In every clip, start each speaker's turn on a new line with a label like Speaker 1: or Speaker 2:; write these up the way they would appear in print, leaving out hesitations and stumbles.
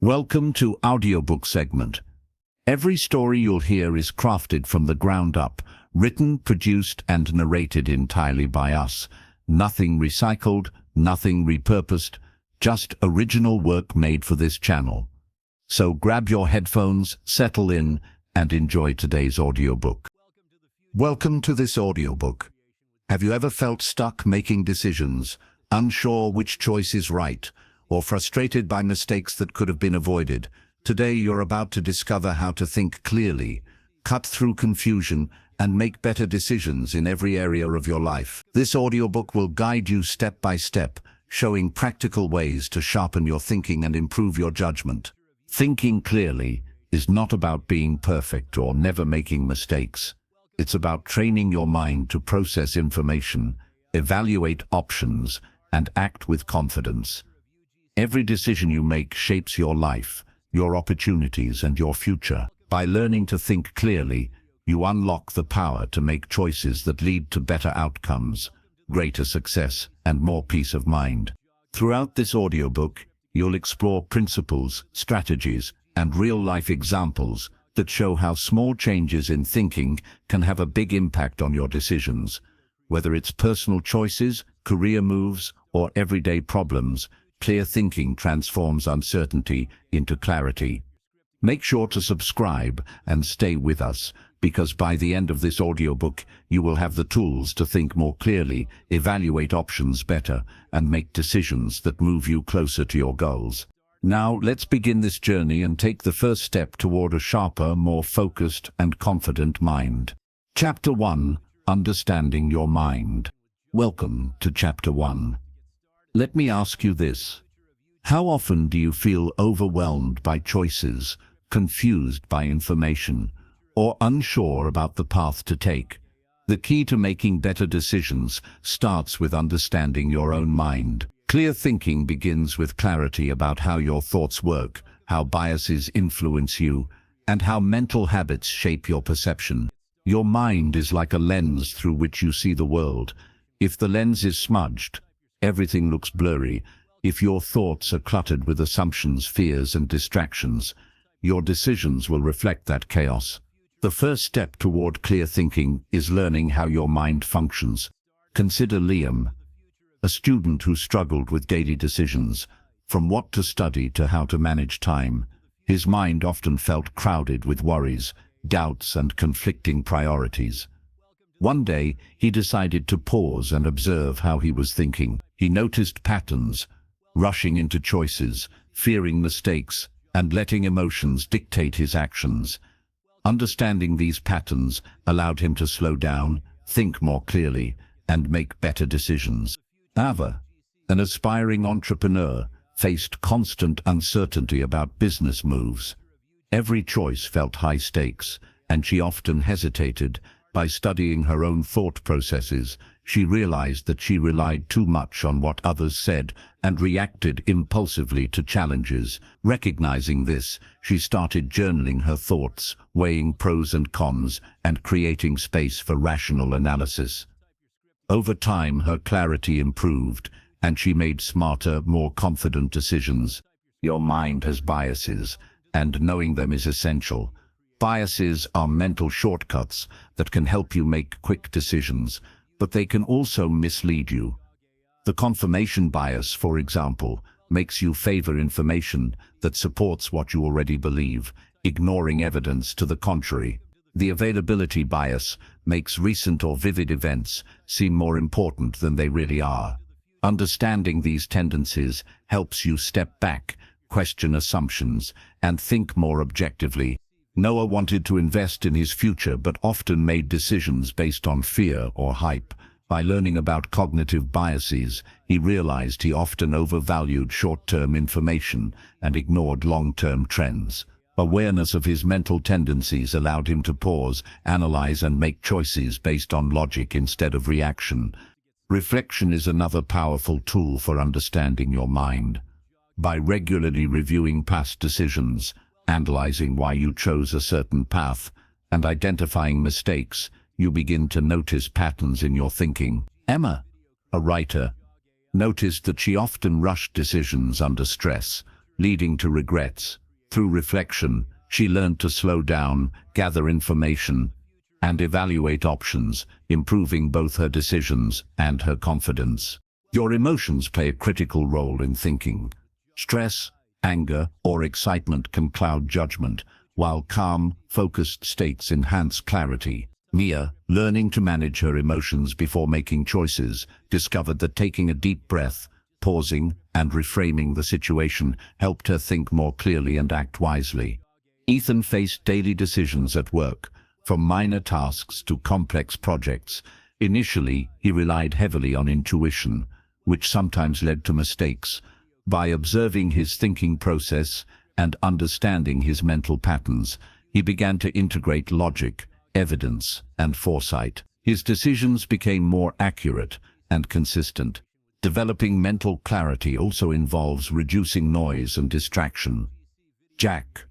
Speaker 1: Welcome to Audiobook segment. Every story you'll hear is crafted from the ground up, written, produced, and narrated entirely by us. Nothing recycled, nothing repurposed, just original work made for this channel. So grab your headphones, settle in, and enjoy today's audiobook. Welcome to this audiobook. Have you ever felt stuck making decisions, unsure which choice is right, or frustrated by mistakes that could have been avoided? Today you're about to discover how to think clearly, cut through confusion, and make better decisions in every area of your life. This audiobook will guide you step by step, showing practical ways to sharpen your thinking and improve your judgment. Thinking clearly is not about being perfect or never making mistakes. It's about training your mind to process information, evaluate options, and act with confidence. Every decision you make shapes your life, your opportunities, and your future. By learning to think clearly, you unlock the power to make choices that lead to better outcomes, greater success, and more peace of mind. Throughout this audiobook, you'll explore principles, strategies, and real-life examples that show how small changes in thinking can have a big impact on your decisions. Whether it's personal choices, career moves, or everyday problems, clear thinking transforms uncertainty into clarity. Make sure to subscribe and stay with us, because by the end of this audiobook, you will have the tools to think more clearly, evaluate options better, and make decisions that move you closer to your goals. Now, let's begin this journey and take the first step toward a sharper, more focused, and confident mind. Chapter 1: Understanding Your Mind. Welcome to Chapter 1. Let me ask you this. How often do you feel overwhelmed by choices, confused by information, or unsure about the path to take? The key to making better decisions starts with understanding your own mind. Clear thinking begins with clarity about how your thoughts work, how biases influence you, and how mental habits shape your perception. Your mind is like a lens through which you see the world. If the lens is smudged, everything looks blurry. If your thoughts are cluttered with assumptions, fears, and distractions, your decisions will reflect that chaos. The first step toward clear thinking is learning how your mind functions. Consider Liam, a student who struggled with daily decisions, from what to study to how to manage time. His mind often felt crowded with worries, doubts, and conflicting priorities. One day, he decided to pause and observe how he was thinking. He noticed patterns, rushing into choices, fearing mistakes, and letting emotions dictate his actions. Understanding these patterns allowed him to slow down, think more clearly, and make better decisions. Ava, an aspiring entrepreneur, faced constant uncertainty about business moves. Every choice felt high stakes, and she often hesitated. By studying her own thought processes, she realized that she relied too much on what others said and reacted impulsively to challenges. Recognizing this, she started journaling her thoughts, weighing pros and cons, and creating space for rational analysis. Over time, her clarity improved, and she made smarter, more confident decisions. Your mind has biases, and knowing them is essential. Biases are mental shortcuts that can help you make quick decisions, but they can also mislead you. The confirmation bias, for example, makes you favor information that supports what you already believe, ignoring evidence to the contrary. The availability bias makes recent or vivid events seem more important than they really are. Understanding these tendencies helps you step back, question assumptions, and think more objectively. Noah wanted to invest in his future but often made decisions based on fear or hype. By learning about cognitive biases, he realized he often overvalued short-term information and ignored long-term trends. Awareness of his mental tendencies allowed him to pause, analyze, and make choices based on logic instead of reaction. Reflection is another powerful tool for understanding your mind. By regularly reviewing past decisions, analyzing why you chose a certain path, and identifying mistakes, you begin to notice patterns in your thinking. Emma, a writer, noticed that she often rushed decisions under stress, leading to regrets. Through reflection, she learned to slow down, gather information, and evaluate options, improving both her decisions and her confidence. Your emotions play a critical role in thinking. Stress, anger, or excitement can cloud judgment, while calm, focused states enhance clarity. Mia, learning to manage her emotions before making choices, discovered that taking a deep breath, pausing, and reframing the situation helped her think more clearly and act wisely. Ethan faced daily decisions at work, from minor tasks to complex projects. Initially, he relied heavily on intuition, which sometimes led to mistakes. By observing his thinking process and understanding his mental patterns, he began to integrate logic, evidence, and foresight. His decisions became more accurate and consistent. Developing mental clarity also involves reducing noise and distraction. Jack,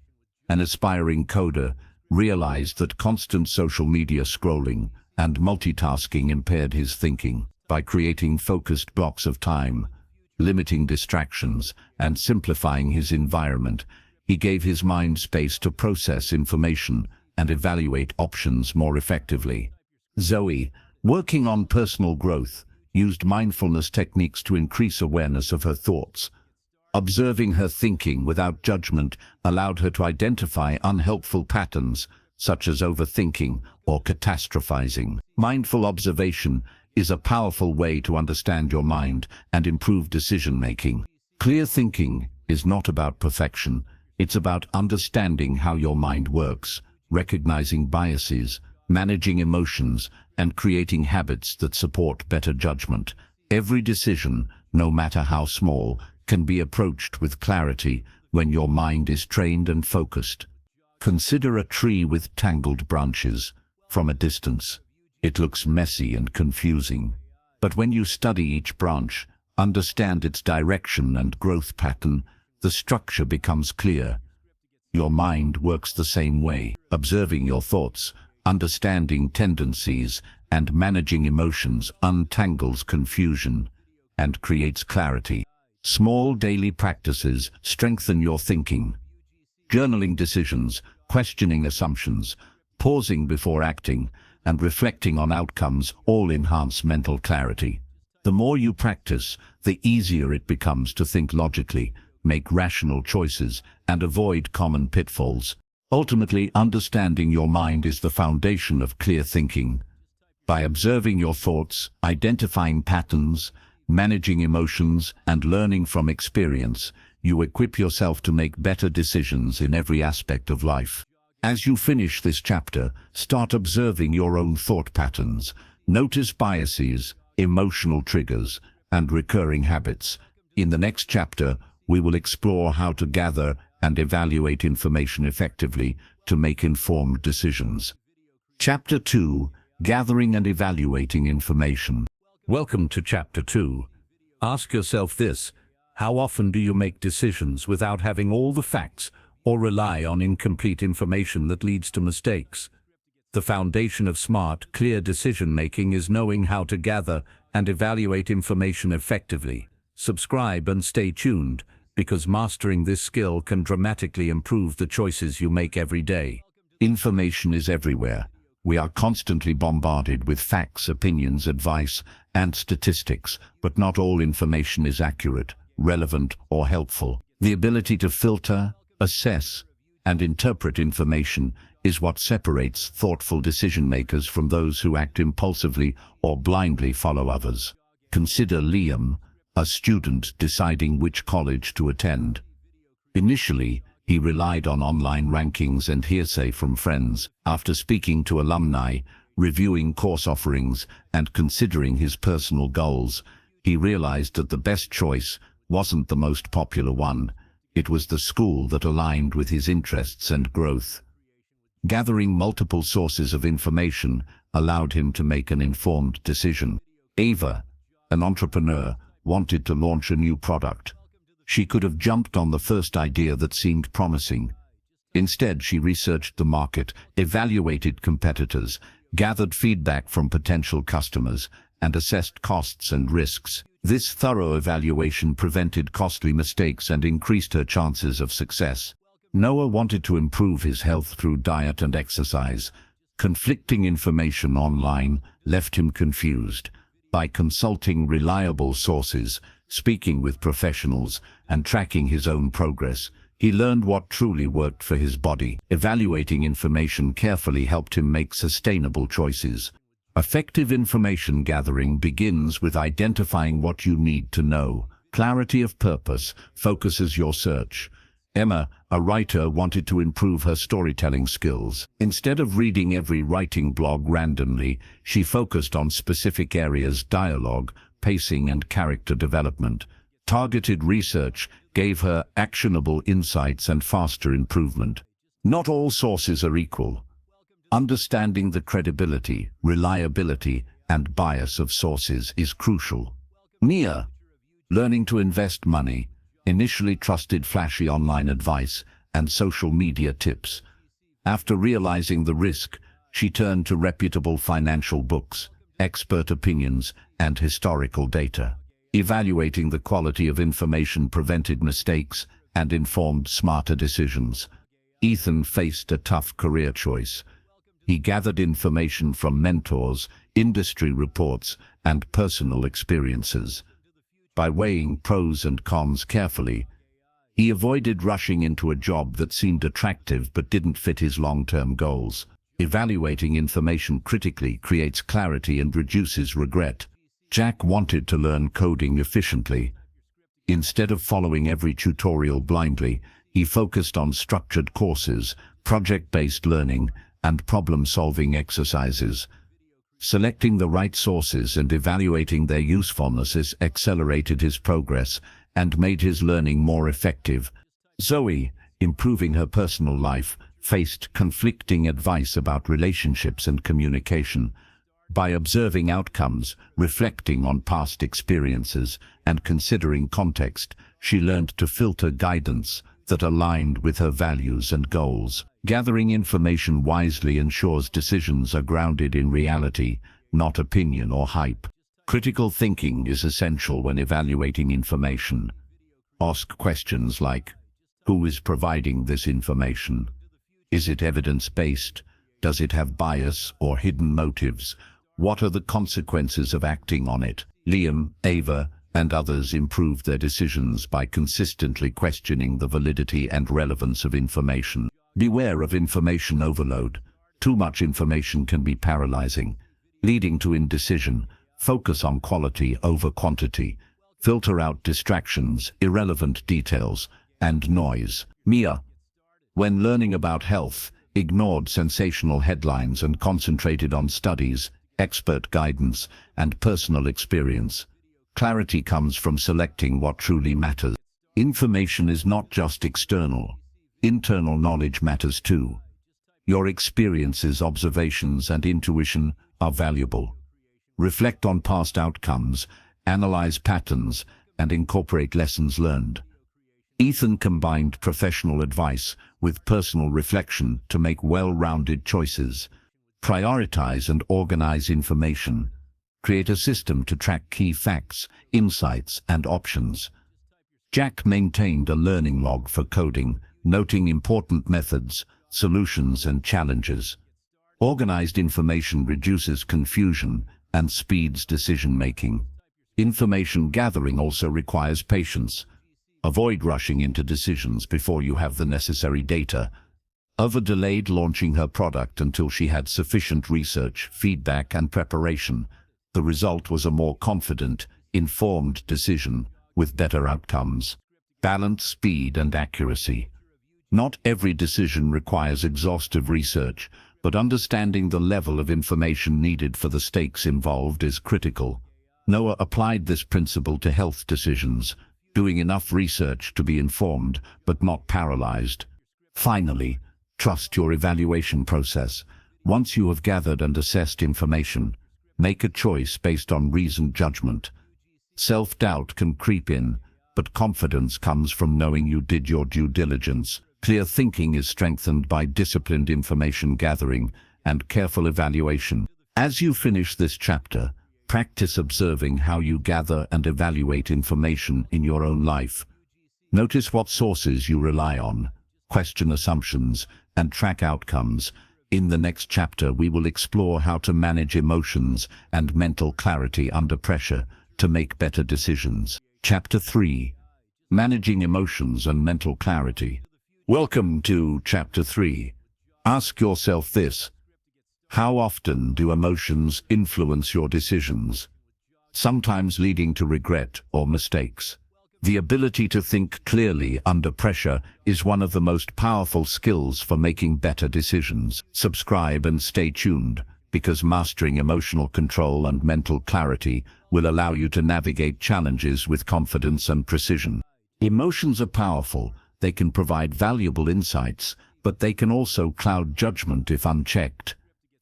Speaker 1: an aspiring coder, realized that constant social media scrolling and multitasking impaired his thinking. By creating focused blocks of time, limiting distractions, and simplifying his environment, he gave his mind space to process information and evaluate options more effectively. Zoe, working on personal growth, used mindfulness techniques to increase awareness of her thoughts. Observing her thinking without judgment allowed her to identify unhelpful patterns, such as overthinking or catastrophizing. Mindful observation is a powerful way to understand your mind and improve decision-making. Clear thinking is not about perfection, it's about understanding how your mind works, recognizing biases, managing emotions, and creating habits that support better judgment. Every decision, no matter how small, can be approached with clarity when your mind is trained and focused. Consider a tree with tangled branches. From a distance, it looks messy and confusing. But when you study each branch, understand its direction and growth pattern, the structure becomes clear. Your mind works the same way. Observing your thoughts, understanding tendencies, and managing emotions untangles confusion and creates clarity. Small daily practices strengthen your thinking. Journaling decisions, questioning assumptions, pausing before acting, and reflecting on outcomes all enhance mental clarity. The more you practice, the easier it becomes to think logically, make rational choices, and avoid common pitfalls. Ultimately, understanding your mind is the foundation of clear thinking. By observing your thoughts, identifying patterns, managing emotions, and learning from experience, you equip yourself to make better decisions in every aspect of life. As you finish this chapter, start observing your own thought patterns. Notice biases, emotional triggers, and recurring habits. In the next chapter, we will explore how to gather and evaluate information effectively to make informed decisions. Chapter 2: Gathering and Evaluating Information. Welcome to Chapter 2. Ask yourself this: how often do you make decisions without having all the facts, or rely on incomplete information that leads to mistakes? The foundation of smart, clear decision-making is knowing how to gather and evaluate information effectively. Subscribe and stay tuned, because mastering this skill can dramatically improve the choices you make every day. Information is everywhere. We are constantly bombarded with facts, opinions, advice, and statistics, but not all information is accurate, relevant, or helpful. The ability to filter, assess, and interpret information is what separates thoughtful decision-makers from those who act impulsively or blindly follow others. Consider Liam, a student deciding which college to attend. Initially, he relied on online rankings and hearsay from friends. After speaking to alumni, reviewing course offerings, and considering his personal goals, he realized that the best choice wasn't the most popular one. It was the school that aligned with his interests and growth. Gathering multiple sources of information allowed him to make an informed decision. Ava, an entrepreneur, wanted to launch a new product. She could have jumped on the first idea that seemed promising. Instead, she researched the market, evaluated competitors, gathered feedback from potential customers, and assessed costs and risks. This thorough evaluation prevented costly mistakes and increased her chances of success. Noah wanted to improve his health through diet and exercise. Conflicting information online left him confused. By consulting reliable sources, speaking with professionals, and tracking his own progress, he learned what truly worked for his body. Evaluating information carefully helped him make sustainable choices. Effective information gathering begins with identifying what you need to know. Clarity of purpose focuses your search. Emma, a writer, wanted to improve her storytelling skills. Instead of reading every writing blog randomly, she focused on specific areas: dialogue, pacing, and character development. Targeted research gave her actionable insights and faster improvement. Not all sources are equal. Understanding the credibility, reliability, and bias of sources is crucial. Mia, learning to invest money, initially trusted flashy online advice and social media tips. After realizing the risk, she turned to reputable financial books, expert opinions, and historical data. Evaluating the quality of information prevented mistakes and informed smarter decisions. Ethan faced a tough career choice. He gathered information from mentors, industry reports, and personal experiences. By weighing pros and cons carefully, he avoided rushing into a job that seemed attractive but didn't fit his long-term goals. Evaluating information critically creates clarity and reduces regret. Jack wanted to learn coding efficiently. Instead of following every tutorial blindly, he focused on structured courses, project-based learning, and problem-solving exercises. Selecting the right sources and evaluating their usefulness accelerated his progress and made his learning more effective. Zoe, improving her personal life, faced conflicting advice about relationships and communication. By observing outcomes, reflecting on past experiences, and considering context, she learned to filter guidance that aligned with her values and goals. Gathering information wisely ensures decisions are grounded in reality, not opinion or hype. Critical thinking is essential when evaluating information. Ask questions like, who is providing this information? Is it evidence-based? Does it have bias or hidden motives? What are the consequences of acting on it? Liam, Ava, and others improved their decisions by consistently questioning the validity and relevance of information. Beware of information overload. Too much information can be paralyzing, leading to indecision. Focus on quality over quantity. Filter out distractions, irrelevant details, and noise. Mia, when learning about health, ignored sensational headlines and concentrated on studies, expert guidance, and personal experience. Clarity comes from selecting what truly matters. Information is not just external. Internal knowledge matters too. Your experiences, observations, and intuition are valuable. Reflect on past outcomes, analyze patterns, and incorporate lessons learned. Ethan combined professional advice with personal reflection to make well-rounded choices. Prioritize and organize information. Create a system to track key facts, insights, and options. Jack maintained a learning log for coding, noting important methods, solutions, and challenges. Organized information reduces confusion and speeds decision-making. Information gathering also requires patience. Avoid rushing into decisions before you have the necessary data. Ava delayed launching her product until she had sufficient research, feedback, and preparation. The result was a more confident, informed decision with better outcomes. Balance speed and accuracy. Not every decision requires exhaustive research, but understanding the level of information needed for the stakes involved is critical. Noah applied this principle to health decisions, doing enough research to be informed, but not paralyzed. Finally, trust your evaluation process. Once you have gathered and assessed information, make a choice based on reasoned judgment. Self-doubt can creep in, but confidence comes from knowing you did your due diligence. Clear thinking is strengthened by disciplined information gathering and careful evaluation. As you finish this chapter, Practice observing how you gather and evaluate information in your own life. Notice what sources you rely on, question assumptions, and track outcomes. In the next chapter, we will explore how to manage emotions and mental clarity under pressure to make better decisions. Chapter 3. Managing Emotions and Mental Clarity. Welcome to Chapter 3. Ask yourself this: how often do emotions influence your decisions, sometimes leading to regret or mistakes? The ability to think clearly under pressure is one of the most powerful skills for making better decisions. Subscribe and stay tuned, because mastering emotional control and mental clarity will allow you to navigate challenges with confidence and precision. Emotions are powerful. They can provide valuable insights, but they can also cloud judgment if unchecked.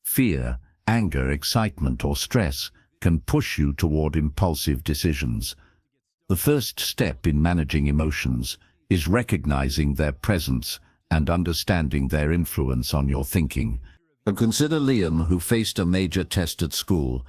Speaker 1: Fear, anger, excitement, or stress can push you toward impulsive decisions. The first step in managing emotions is recognizing their presence and understanding their influence on your thinking. Consider Liam, who faced a major test at school.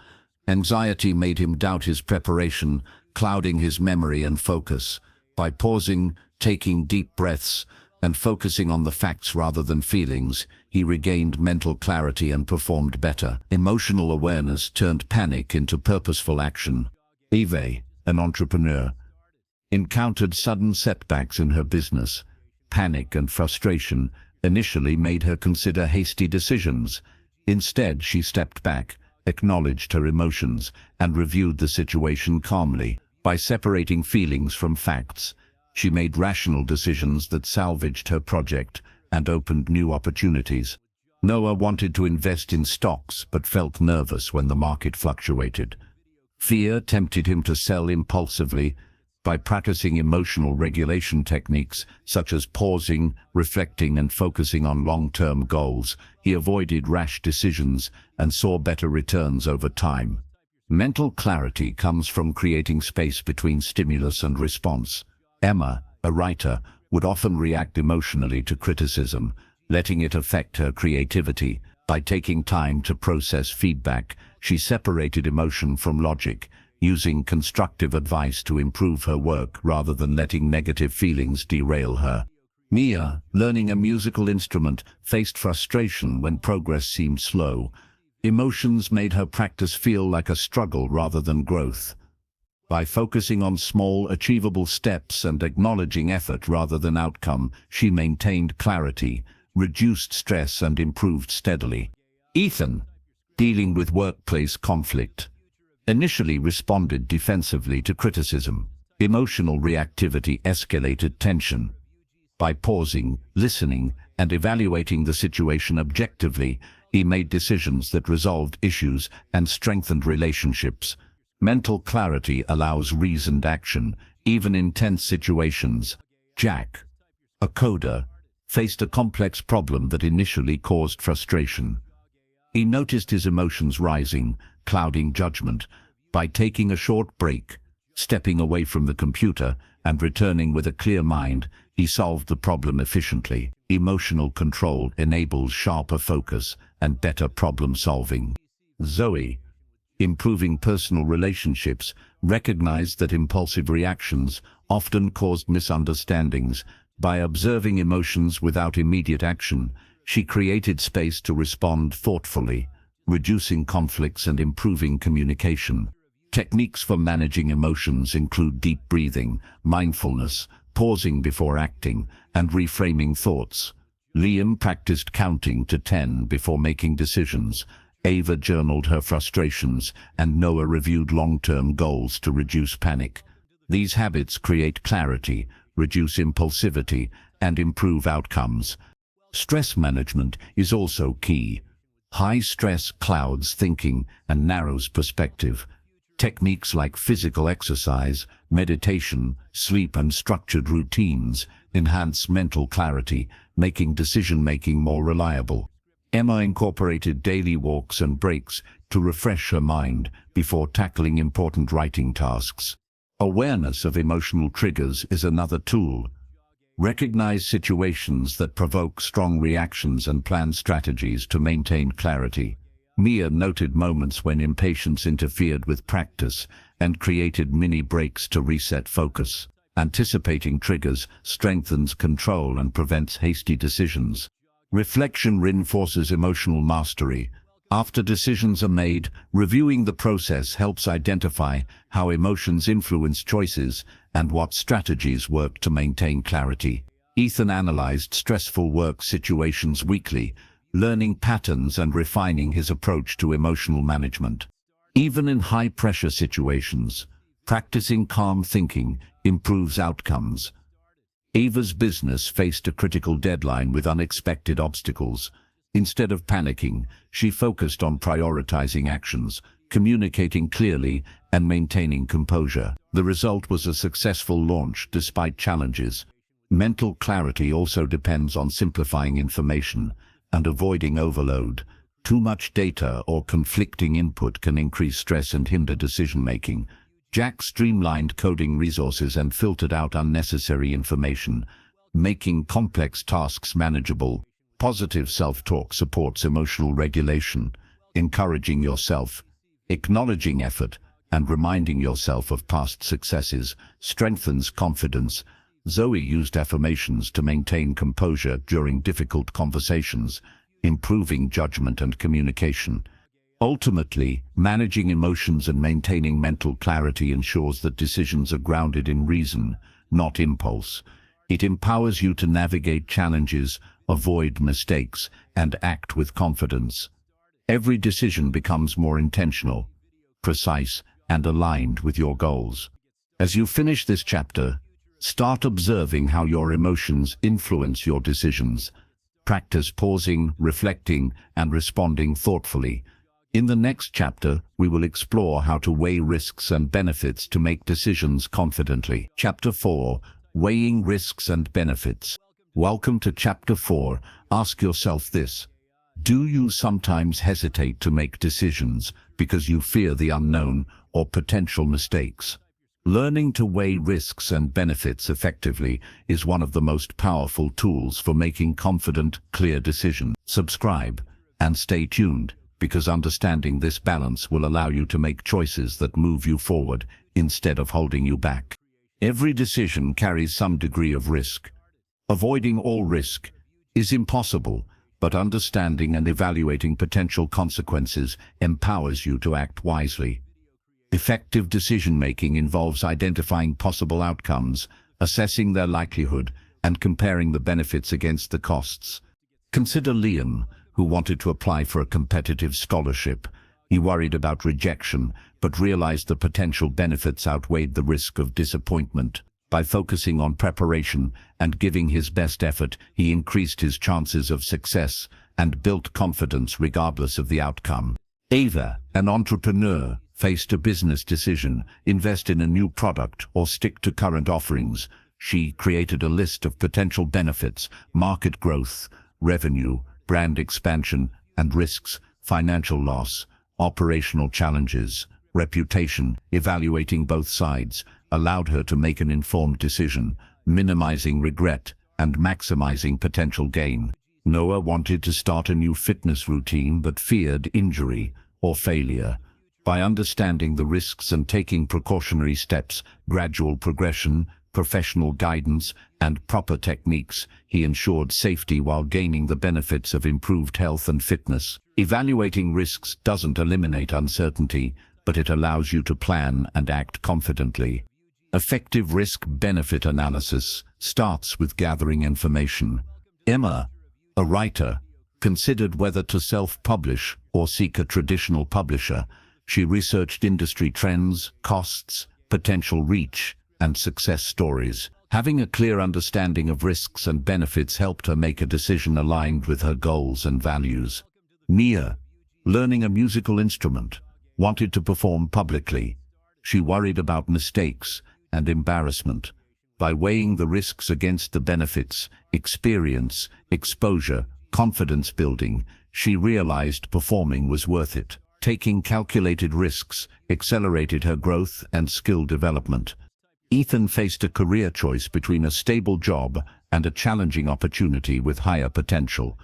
Speaker 1: Anxiety made him doubt his preparation, clouding his memory and focus. By pausing, taking deep breaths, and focusing on the facts rather than feelings, he regained mental clarity and performed better. Emotional awareness turned panic into purposeful action. Eve, an entrepreneur, encountered sudden setbacks in her business. Panic and frustration initially made her consider hasty decisions. Instead, she stepped back, acknowledged her emotions, and reviewed the situation calmly. By separating feelings from facts, she made rational decisions that salvaged her project and opened new opportunities. Noah wanted to invest in stocks but felt nervous when the market fluctuated. Fear tempted him to sell impulsively. By practicing emotional regulation techniques such as pausing, reflecting, and focusing on long-term goals, he avoided rash decisions and saw better returns over time. Mental clarity comes from creating space between stimulus and response. Emma, a writer, would often react emotionally to criticism, letting it affect her creativity. By taking time to process feedback, she separated emotion from logic, using constructive advice to improve her work rather than letting negative feelings derail her. Mia, learning a musical instrument, faced frustration when progress seemed slow. Emotions made her practice feel like a struggle rather than growth. By focusing on small, achievable steps and acknowledging effort rather than outcome, she maintained clarity, reduced stress, and improved steadily. Ethan, dealing with workplace conflict, initially responded defensively to criticism. Emotional reactivity escalated tension. By pausing, listening, and evaluating the situation objectively, he made decisions that resolved issues and strengthened relationships. Mental clarity allows reasoned action, even in tense situations. Jack, a coder, faced a complex problem that initially caused frustration. He noticed his emotions rising, clouding judgment. By taking a short break, stepping away from the computer, and returning with a clear mind, he solved the problem efficiently. Emotional control enables sharper focus and better problem solving. Zoe, improving personal relationships, recognized that impulsive reactions often caused misunderstandings. By observing emotions without immediate action, she created space to respond thoughtfully, reducing conflicts and improving communication. Techniques for managing emotions include deep breathing, mindfulness, pausing before acting, and reframing thoughts. Liam practiced counting to 10 before making decisions. Ava journaled her frustrations, and Noah reviewed long-term goals to reduce panic. These habits create clarity, reduce impulsivity, and improve outcomes. Stress management is also key. High stress clouds thinking and narrows perspective. Techniques like physical exercise, meditation, sleep, and structured routines enhance mental clarity, making decision-making more reliable. Emma incorporated daily walks and breaks to refresh her mind before tackling important writing tasks. Awareness of emotional triggers is another tool. Recognize situations that provoke strong reactions and plan strategies to maintain clarity. Mia noted moments when impatience interfered with practice and created mini breaks to reset focus. Anticipating triggers strengthens control and prevents hasty decisions. Reflection reinforces emotional mastery. After decisions are made, reviewing the process helps identify how emotions influence choices and what strategies work to maintain clarity. Ethan analyzed stressful work situations weekly, learning patterns and refining his approach to emotional management. Even in high-pressure situations, practicing calm thinking improves outcomes. Ava's business faced a critical deadline with unexpected obstacles. Instead of panicking, she focused on prioritizing actions, communicating clearly, and maintaining composure. The result was a successful launch despite challenges. Mental clarity also depends on simplifying information and avoiding overload. Too much data or conflicting input can increase stress and hinder decision-making. Jack streamlined coding resources and filtered out unnecessary information, making complex tasks manageable. Positive self-talk supports emotional regulation. Encouraging yourself, acknowledging effort, and reminding yourself of past successes strengthens confidence. Zoe used affirmations to maintain composure during difficult conversations, improving judgment and communication. Ultimately, managing emotions and maintaining mental clarity ensures that decisions are grounded in reason, not impulse. It empowers you to navigate challenges, avoid mistakes, and act with confidence. Every decision becomes more intentional, precise, and aligned with your goals. As you finish this chapter, start observing how your emotions influence your decisions. Practice pausing, reflecting, and responding thoughtfully. In the next chapter, we will explore how to weigh risks and benefits to make decisions confidently. Chapter 4. Weighing risks and benefits. Welcome to Chapter 4. Ask yourself this: do you sometimes hesitate to make decisions because you fear the unknown or potential mistakes? Learning to weigh risks and benefits effectively is one of the most powerful tools for making confident, clear decisions. Subscribe and stay tuned, because understanding this balance will allow you to make choices that move you forward instead of holding you back. Every decision carries some degree of risk. Avoiding all risk is impossible, but understanding and evaluating potential consequences empowers you to act wisely. Effective decision-making involves identifying possible outcomes, assessing their likelihood, and comparing the benefits against the costs. Consider Liam, who wanted to apply for a competitive scholarship. He worried about rejection, but realized the potential benefits outweighed the risk of disappointment. By focusing on preparation and giving his best effort, he increased his chances of success and built confidence regardless of the outcome. Ava, an entrepreneur, faced a business decision: invest in a new product or stick to current offerings. She created a list of potential benefits: market growth, revenue, brand expansion, and risks: financial loss, operational challenges, reputation. Evaluating both sides allowed her to make an informed decision, minimizing regret and maximizing potential gain. Noah wanted to start a new fitness routine but feared injury or failure. By understanding the risks and taking precautionary steps, gradual progression, professional guidance, and proper techniques, he ensured safety while gaining the benefits of improved health and fitness. Evaluating risks doesn't eliminate uncertainty, but it allows you to plan and act confidently. Effective risk-benefit analysis starts with gathering information. Emma, a writer, considered whether to self-publish or seek a traditional publisher. She researched industry trends, costs, potential reach, and success stories. Having a clear understanding of risks and benefits helped her make a decision aligned with her goals and values. Mia, learning a musical instrument, wanted to perform publicly. She worried about mistakes and embarrassment. By weighing the risks against the benefits, experience, exposure, confidence building, she realized performing was worth it. Taking calculated risks accelerated her growth and skill development. Ethan faced a career choice between a stable job and a challenging opportunity with higher potential.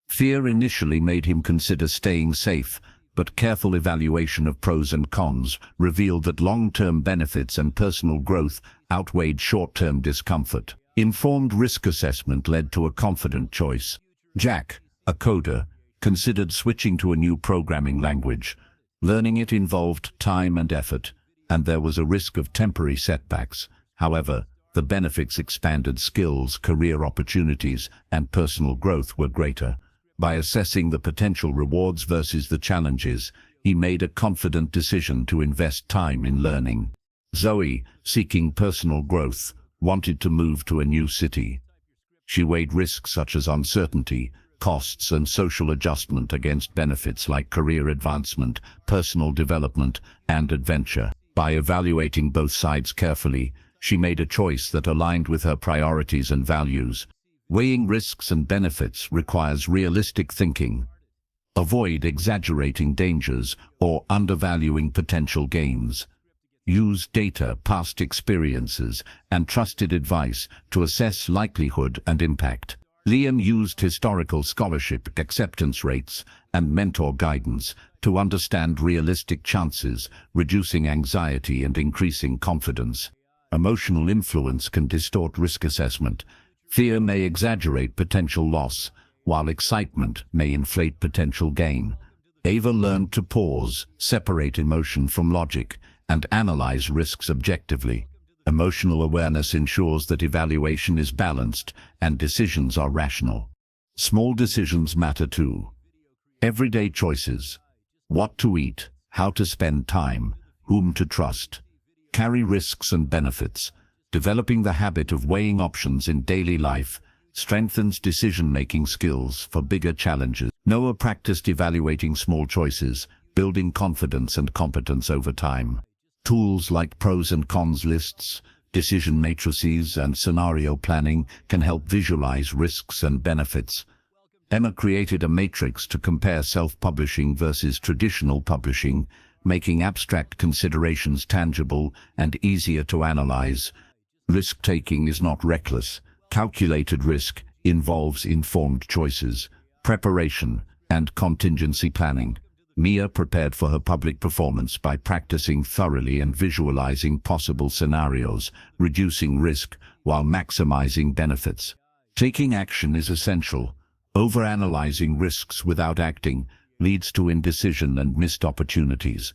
Speaker 1: Fear initially made him consider staying safe, but careful evaluation of pros and cons revealed that long-term benefits and personal growth outweighed short-term discomfort. Informed risk assessment led to a confident choice. Jack, a coder, considered switching to a new programming language. Learning it involved time and effort, and there was a risk of temporary setbacks. However, the benefits expanded skills, career opportunities, and personal growth were greater. By assessing the potential rewards versus the challenges, he made a confident decision to invest time in learning. Zoe, seeking personal growth, wanted to move to a new city. She weighed risks such as uncertainty, costs, and social adjustment against benefits like career advancement, personal development, and adventure. By evaluating both sides carefully, she made a choice that aligned with her priorities and values. Weighing risks and benefits requires realistic thinking. Avoid exaggerating dangers or undervaluing potential gains. Use data, past experiences, and trusted advice to assess likelihood and impact. Liam used historical scholarship, acceptance rates, and mentor guidance to understand realistic chances, reducing anxiety and increasing confidence. Emotional influence can distort risk assessment. Fear may exaggerate potential loss, while excitement may inflate potential gain. Ava learned to pause, separate emotion from logic, and analyze risks objectively. Emotional awareness ensures that evaluation is balanced and decisions are rational. Small decisions matter too. Everyday choices. What to eat, how to spend time, whom to trust. Carry risks and benefits. Developing the habit of weighing options in daily life strengthens decision-making skills for bigger challenges. Noah practiced evaluating small choices, building confidence and competence over time. Tools like pros and cons lists, decision matrices, and scenario planning can help visualize risks and benefits. Emma created a matrix to compare self-publishing versus traditional publishing, making abstract considerations tangible and easier to analyze. Risk-taking is not reckless. Calculated risk involves informed choices, preparation, and contingency planning. Mia prepared for her public performance by practicing thoroughly and visualizing possible scenarios, reducing risk while maximizing benefits. Taking action is essential. Overanalyzing risks without acting leads to indecision and missed opportunities.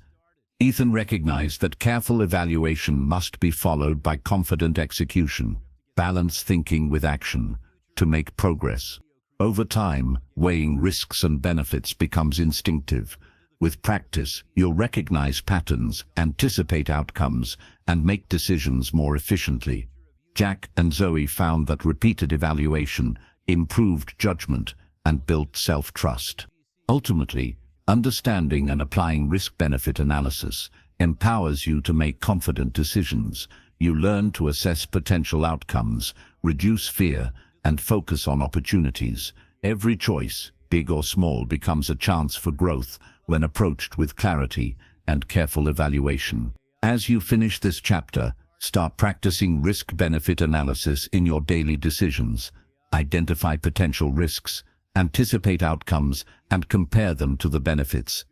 Speaker 1: Ethan recognized that careful evaluation must be followed by confident execution. Balance thinking with action to make progress. Over time, weighing risks and benefits becomes instinctive. With practice, you'll recognize patterns, anticipate outcomes, and make decisions more efficiently. Jack and Zoe found that repeated evaluation improved judgment and built self-trust. Ultimately, understanding and applying risk-benefit analysis empowers you to make confident decisions. You learn to assess potential outcomes, reduce fear, and focus on opportunities. Every choice, big or small, becomes a chance for growth when approached with clarity and careful evaluation. As you finish this chapter, start practicing risk-benefit analysis in your daily decisions. Identify potential risks, anticipate outcomes, and compare them to the benefits.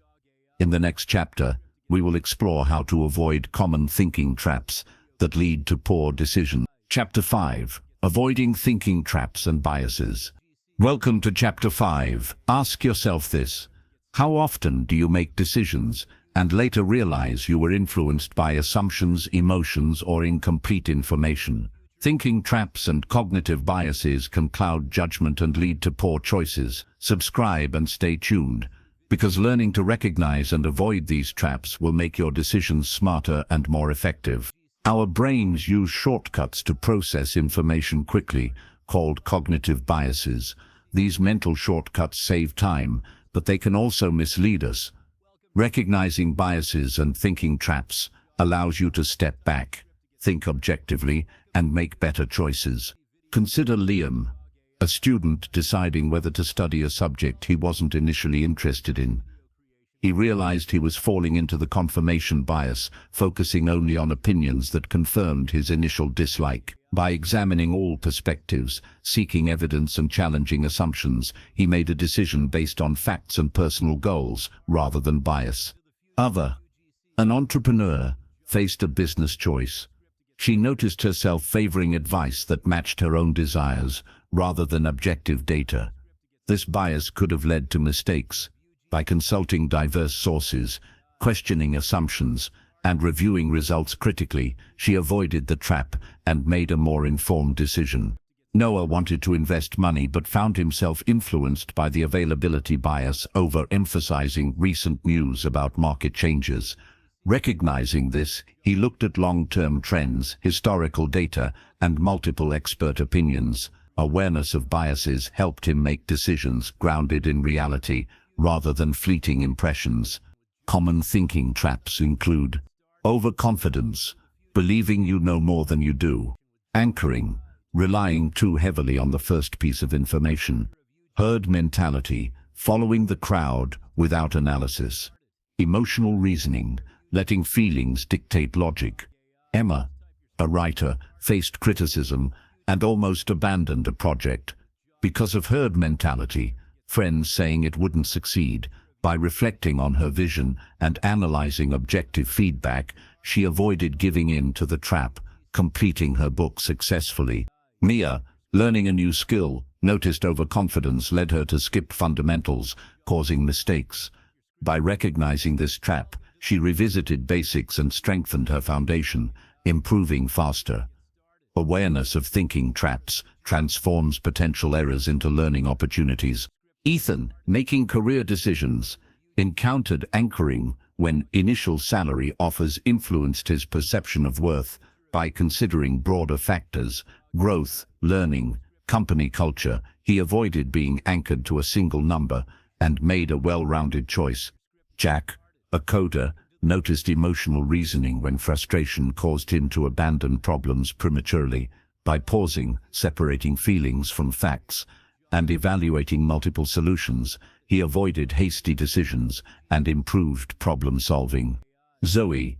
Speaker 1: In the next chapter, we will explore how to avoid common thinking traps that lead to poor decisions. Chapter 5. Avoiding thinking traps and biases. Welcome to Chapter 5. Ask yourself this: how often do you make decisions and later realize you were influenced by assumptions, emotions, or incomplete information? Thinking traps and cognitive biases can cloud judgment and lead to poor choices. Subscribe and stay tuned, because learning to recognize and avoid these traps will make your decisions smarter and more effective. Our brains use shortcuts to process information quickly, called cognitive biases. These mental shortcuts save time, but they can also mislead us. Recognizing biases and thinking traps allows you to step back, think objectively, and make better choices. Consider Liam, a student deciding whether to study a subject he wasn't initially interested in. He realized he was falling into the confirmation bias, focusing only on opinions that confirmed his initial dislike. By examining all perspectives, seeking evidence and challenging assumptions, he made a decision based on facts and personal goals, rather than bias. An entrepreneur faced a business choice. She noticed herself favoring advice that matched her own desires, rather than objective data. This bias could have led to mistakes. By consulting diverse sources, questioning assumptions, and reviewing results critically, she avoided the trap and made a more informed decision. Noah wanted to invest money but found himself influenced by the availability bias, overemphasizing recent news about market changes. Recognizing this, he looked at long-term trends, historical data, and multiple expert opinions. Awareness of biases helped him make decisions grounded in reality, rather than fleeting impressions. Common thinking traps include overconfidence, believing you know more than you do; anchoring, relying too heavily on the first piece of information; herd mentality, following the crowd without analysis; emotional reasoning, letting feelings dictate logic. Emma, a writer, faced criticism and almost abandoned a project because of herd mentality, friends saying it wouldn't succeed. By reflecting on her vision and analyzing objective feedback, she avoided giving in to the trap, completing her book successfully. Mia, learning a new skill, noticed overconfidence led her to skip fundamentals, causing mistakes. By recognizing this trap, she revisited basics and strengthened her foundation, improving faster. Awareness of thinking traps transforms potential errors into learning opportunities. Ethan, making career decisions, encountered anchoring when initial salary offers influenced his perception of worth. By considering broader factors, growth, learning, company culture, he avoided being anchored to a single number and made a well-rounded choice. Jack, a coder, noticed emotional reasoning when frustration caused him to abandon problems prematurely. By pausing, separating feelings from facts, and evaluating multiple solutions, he avoided hasty decisions and improved problem-solving. Zoe,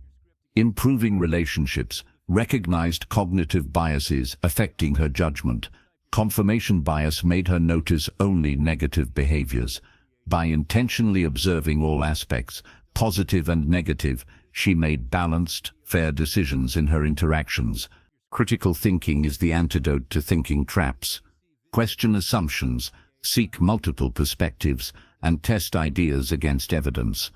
Speaker 1: improving relationships, recognized cognitive biases affecting her judgment. Confirmation bias made her notice only negative behaviors. By intentionally observing all aspects, positive and negative, she made balanced, fair decisions in her interactions. Critical thinking is the antidote to thinking traps. Question assumptions, seek multiple perspectives, and test ideas against evidence.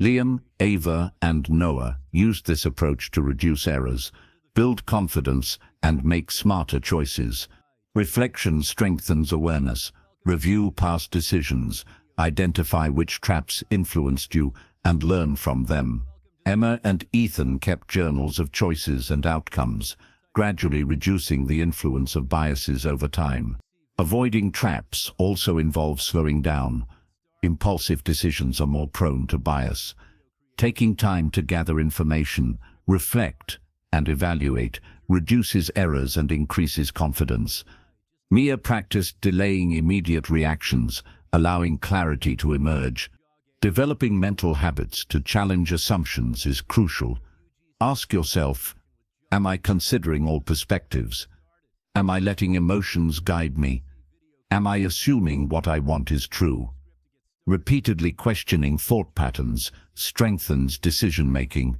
Speaker 1: Liam, Ava, and Noah used this approach to reduce errors, build confidence, and make smarter choices. Reflection strengthens awareness. Review past decisions, identify which traps influenced you, and learn from them. Emma and Ethan kept journals of choices and outcomes, gradually reducing the influence of biases over time. Avoiding traps also involves slowing down. Impulsive decisions are more prone to bias. Taking time to gather information, reflect, and evaluate reduces errors and increases confidence. Mia practiced delaying immediate reactions, allowing clarity to emerge. Developing mental habits to challenge assumptions is crucial. Ask yourself, am I considering all perspectives? Am I letting emotions guide me? Am I assuming what I want is true? Repeatedly questioning thought patterns strengthens decision-making.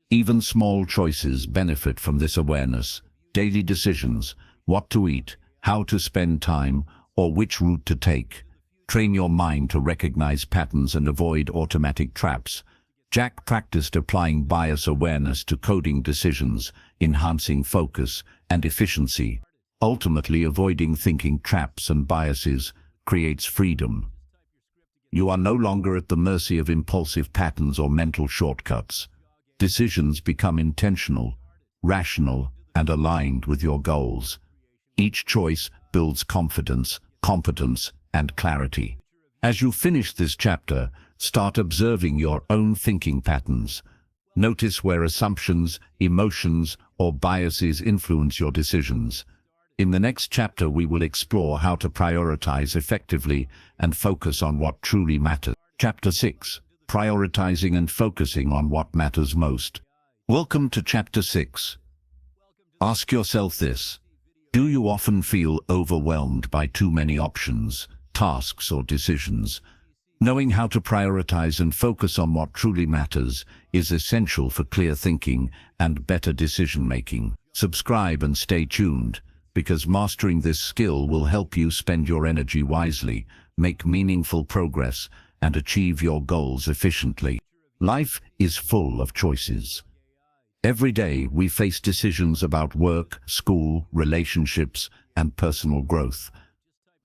Speaker 1: Even small choices benefit from this awareness. Daily decisions, what to eat, how to spend time, or which route to take. Train your mind to recognize patterns and avoid automatic traps. Jack practiced applying bias awareness to coding decisions, enhancing focus and efficiency. Ultimately, avoiding thinking traps and biases creates freedom. You are no longer at the mercy of impulsive patterns or mental shortcuts. Decisions become intentional, rational, and aligned with your goals. Each choice builds confidence, competence, and clarity. As you finish this chapter, start observing your own thinking patterns. Notice where assumptions, emotions, or biases influence your decisions. In the next chapter, we will explore how to prioritize effectively and focus on what truly matters. Chapter 6. prioritizing and focusing on what matters most. Welcome to Chapter 6. Ask yourself this: do you often feel overwhelmed by too many options, tasks, or decisions? Knowing how to prioritize and focus on what truly matters is essential for clear thinking and better decision-making. Subscribe and stay tuned, because mastering this skill will help you spend your energy wisely, make meaningful progress, and achieve your goals efficiently. Life is full of choices. Every day we face decisions about work, school, relationships, and personal growth.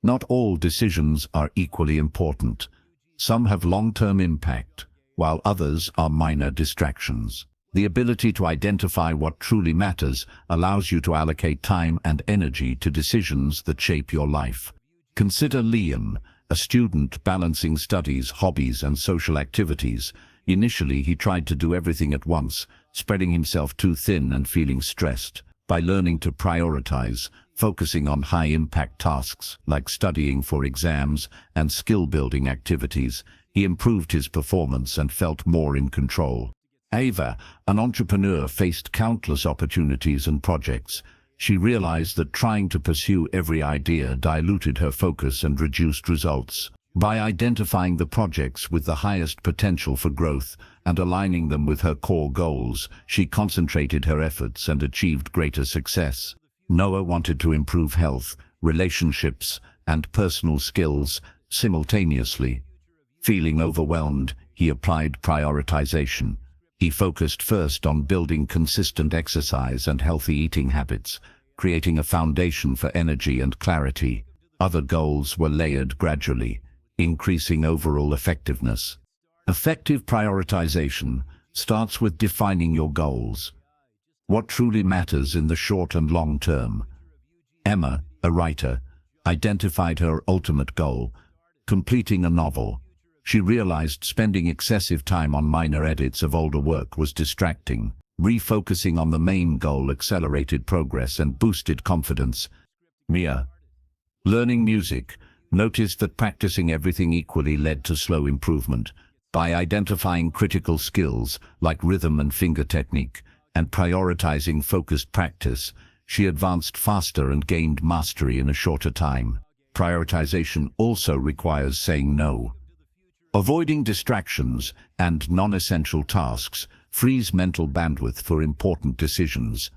Speaker 1: Not all decisions are equally important. Some have long-term impact, while others are minor distractions. The ability to identify what truly matters allows you to allocate time and energy to decisions that shape your life. Consider Liam, a student balancing studies, hobbies, and social activities. Initially, he tried to do everything at once, spreading himself too thin and feeling stressed. By learning to prioritize, focusing on high-impact tasks like studying for exams and skill-building activities, he improved his performance and felt more in control. Ava, an entrepreneur, faced countless opportunities and projects. She realized that trying to pursue every idea diluted her focus and reduced results. By identifying the projects with the highest potential for growth and aligning them with her core goals, she concentrated her efforts and achieved greater success. Noah wanted to improve health, relationships, and personal skills simultaneously. Feeling overwhelmed, he applied prioritization. He focused first on building consistent exercise and healthy eating habits, creating a foundation for energy and clarity. Other goals were layered gradually, increasing overall effectiveness. Effective prioritization starts with defining your goals. What truly matters in the short and long term? Emma, a writer, identified her ultimate goal: completing a novel. She realized spending excessive time on minor edits of older work was distracting. Refocusing on the main goal accelerated progress and boosted confidence. Mia, learning music, noticed that practicing everything equally led to slow improvement. By identifying critical skills like rhythm and finger technique and prioritizing focused practice, she advanced faster and gained mastery in a shorter time. Prioritization also requires saying no. Avoiding distractions and non-essential tasks frees mental bandwidth for important decisions.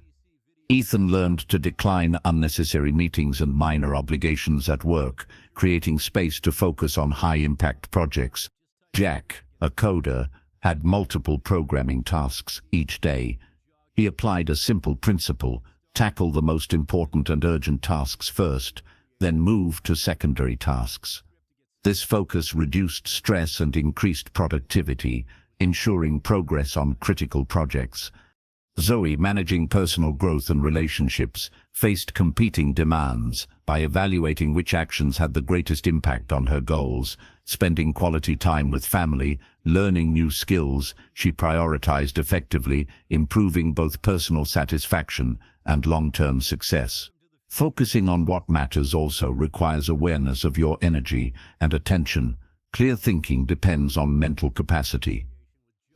Speaker 1: Ethan learned to decline unnecessary meetings and minor obligations at work, creating space to focus on high-impact projects. Jack, a coder, had multiple programming tasks each day. He applied a simple principle: tackle the most important and urgent tasks first, then move to secondary tasks. This focus reduced stress and increased productivity, ensuring progress on critical projects. Zoe, managing personal growth and relationships, faced competing demands. By evaluating which actions had the greatest impact on her goals, spending quality time with family, learning new skills, she prioritized effectively, improving both personal satisfaction and long-term success. Focusing on what matters also requires awareness of your energy and attention. Clear thinking depends on mental capacity.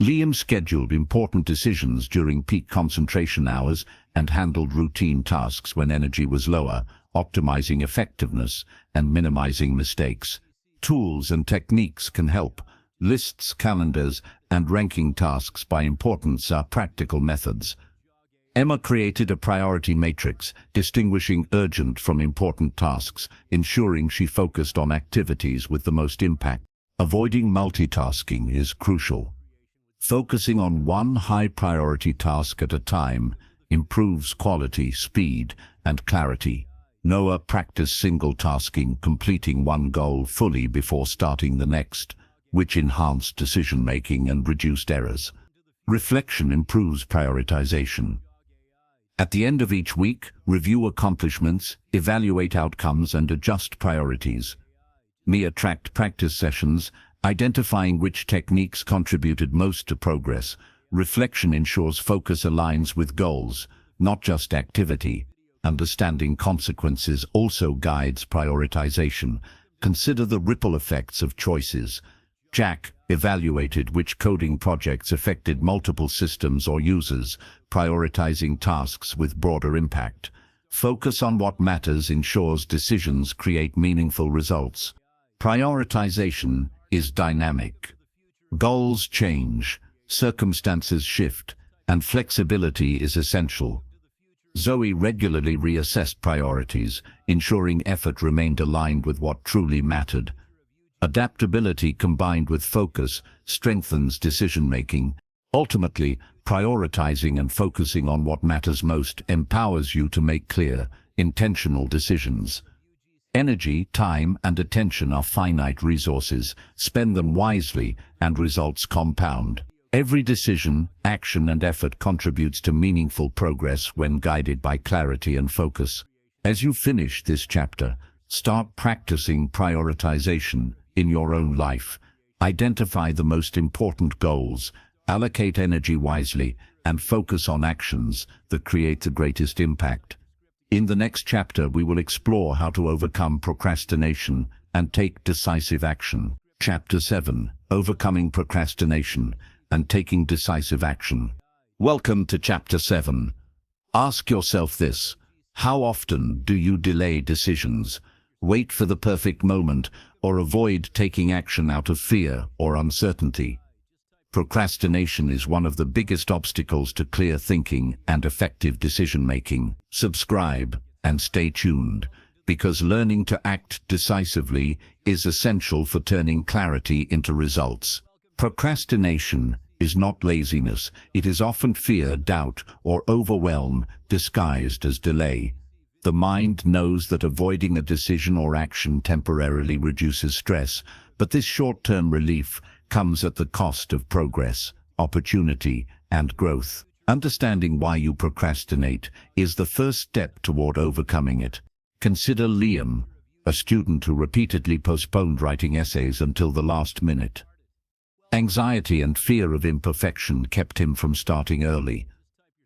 Speaker 1: Liam scheduled important decisions during peak concentration hours and handled routine tasks when energy was lower, optimizing effectiveness and minimizing mistakes. Tools and techniques can help. Lists, calendars, and ranking tasks by importance are practical methods. Emma created a priority matrix, distinguishing urgent from important tasks, ensuring she focused on activities with the most impact. Avoiding multitasking is crucial. Focusing on one high-priority task at a time improves quality, speed, and clarity. Noah practiced single-tasking, completing one goal fully before starting the next, which enhanced decision-making and reduced errors. Reflection improves prioritization. At the end of each week, review accomplishments, evaluate outcomes, and adjust priorities. Mia tracked practice sessions, identifying which techniques contributed most to progress. Reflection ensures focus aligns with goals, not just activity. Understanding consequences also guides prioritization. Consider the ripple effects of choices. Jack, evaluated which coding projects affected multiple systems or users, prioritizing tasks with broader impact. Focus on what matters ensures decisions create meaningful results. Prioritization is dynamic. Goals change, circumstances shift, and flexibility is essential. Zoe regularly reassessed priorities, ensuring effort remained aligned with what truly mattered. Adaptability combined with focus strengthens decision-making. Ultimately, prioritizing and focusing on what matters most empowers you to make clear, intentional decisions. Energy, time, and attention are finite resources. Spend them wisely, and results compound. Every decision, action, and effort contributes to meaningful progress when guided by clarity and focus. As you finish this chapter, start practicing prioritization in your own life. Identify the most important goals, allocate energy wisely, and focus on actions that create the greatest impact. In the next chapter, we will explore how to overcome procrastination and take decisive action. Chapter 7: Overcoming Procrastination and Taking Decisive Action. Welcome to Chapter 7. Ask yourself this: how often do you delay decisions, wait for the perfect moment, or avoid taking action out of fear or uncertainty? Procrastination is one of the biggest obstacles to clear thinking and effective decision-making. Subscribe and stay tuned, because learning to act decisively is essential for turning clarity into results. Procrastination is not laziness. It is often fear, doubt, or overwhelm disguised as delay. The mind knows that avoiding a decision or action temporarily reduces stress, but this short-term relief comes at the cost of progress, opportunity, and growth. Understanding why you procrastinate is the first step toward overcoming it. Consider Liam, a student who repeatedly postponed writing essays until the last minute. Anxiety and fear of imperfection kept him from starting early.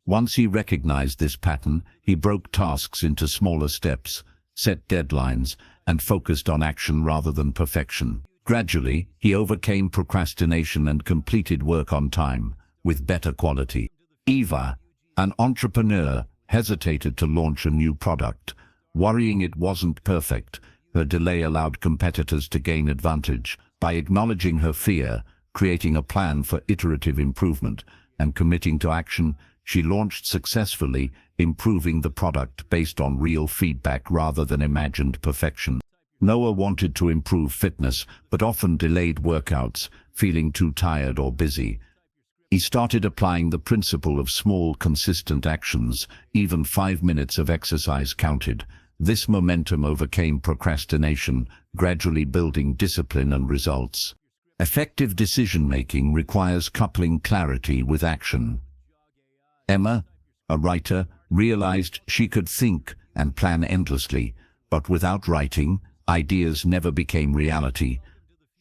Speaker 1: Once he recognized this pattern, he broke tasks into smaller steps, set deadlines, and focused on action rather than perfection. Gradually, he overcame procrastination and completed work on time, with better quality. Eva, an entrepreneur, hesitated to launch a new product, worrying it wasn't perfect. Her delay allowed competitors to gain advantage. By acknowledging her fear, creating a plan for iterative improvement, and committing to action, she launched successfully, improving the product based on real feedback rather than imagined perfection. Noah wanted to improve fitness, but often delayed workouts, feeling too tired or busy. He started applying the principle of small, consistent actions. Even 5 minutes of exercise counted. This momentum overcame procrastination, gradually building discipline and results. Effective decision-making requires coupling clarity with action. Emma, a writer, realized she could think and plan endlessly, but without writing, ideas never became reality.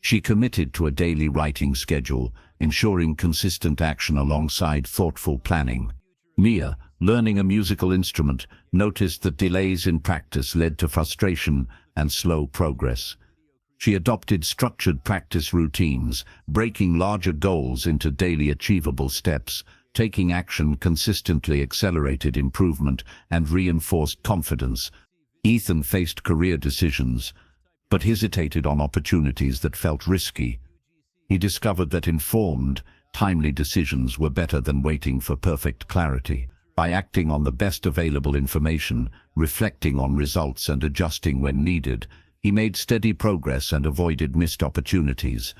Speaker 1: She committed to a daily writing schedule, ensuring consistent action alongside thoughtful planning. Mia, learning a musical instrument, noticed that delays in practice led to frustration and slow progress. She adopted structured practice routines, breaking larger goals into daily achievable steps. Taking action consistently accelerated improvement and reinforced confidence. Ethan faced career decisions, but hesitated on opportunities that felt risky. He discovered that informed, timely decisions were better than waiting for perfect clarity. By acting on the best available information, reflecting on results and adjusting when needed, he made steady progress and avoided missed opportunities.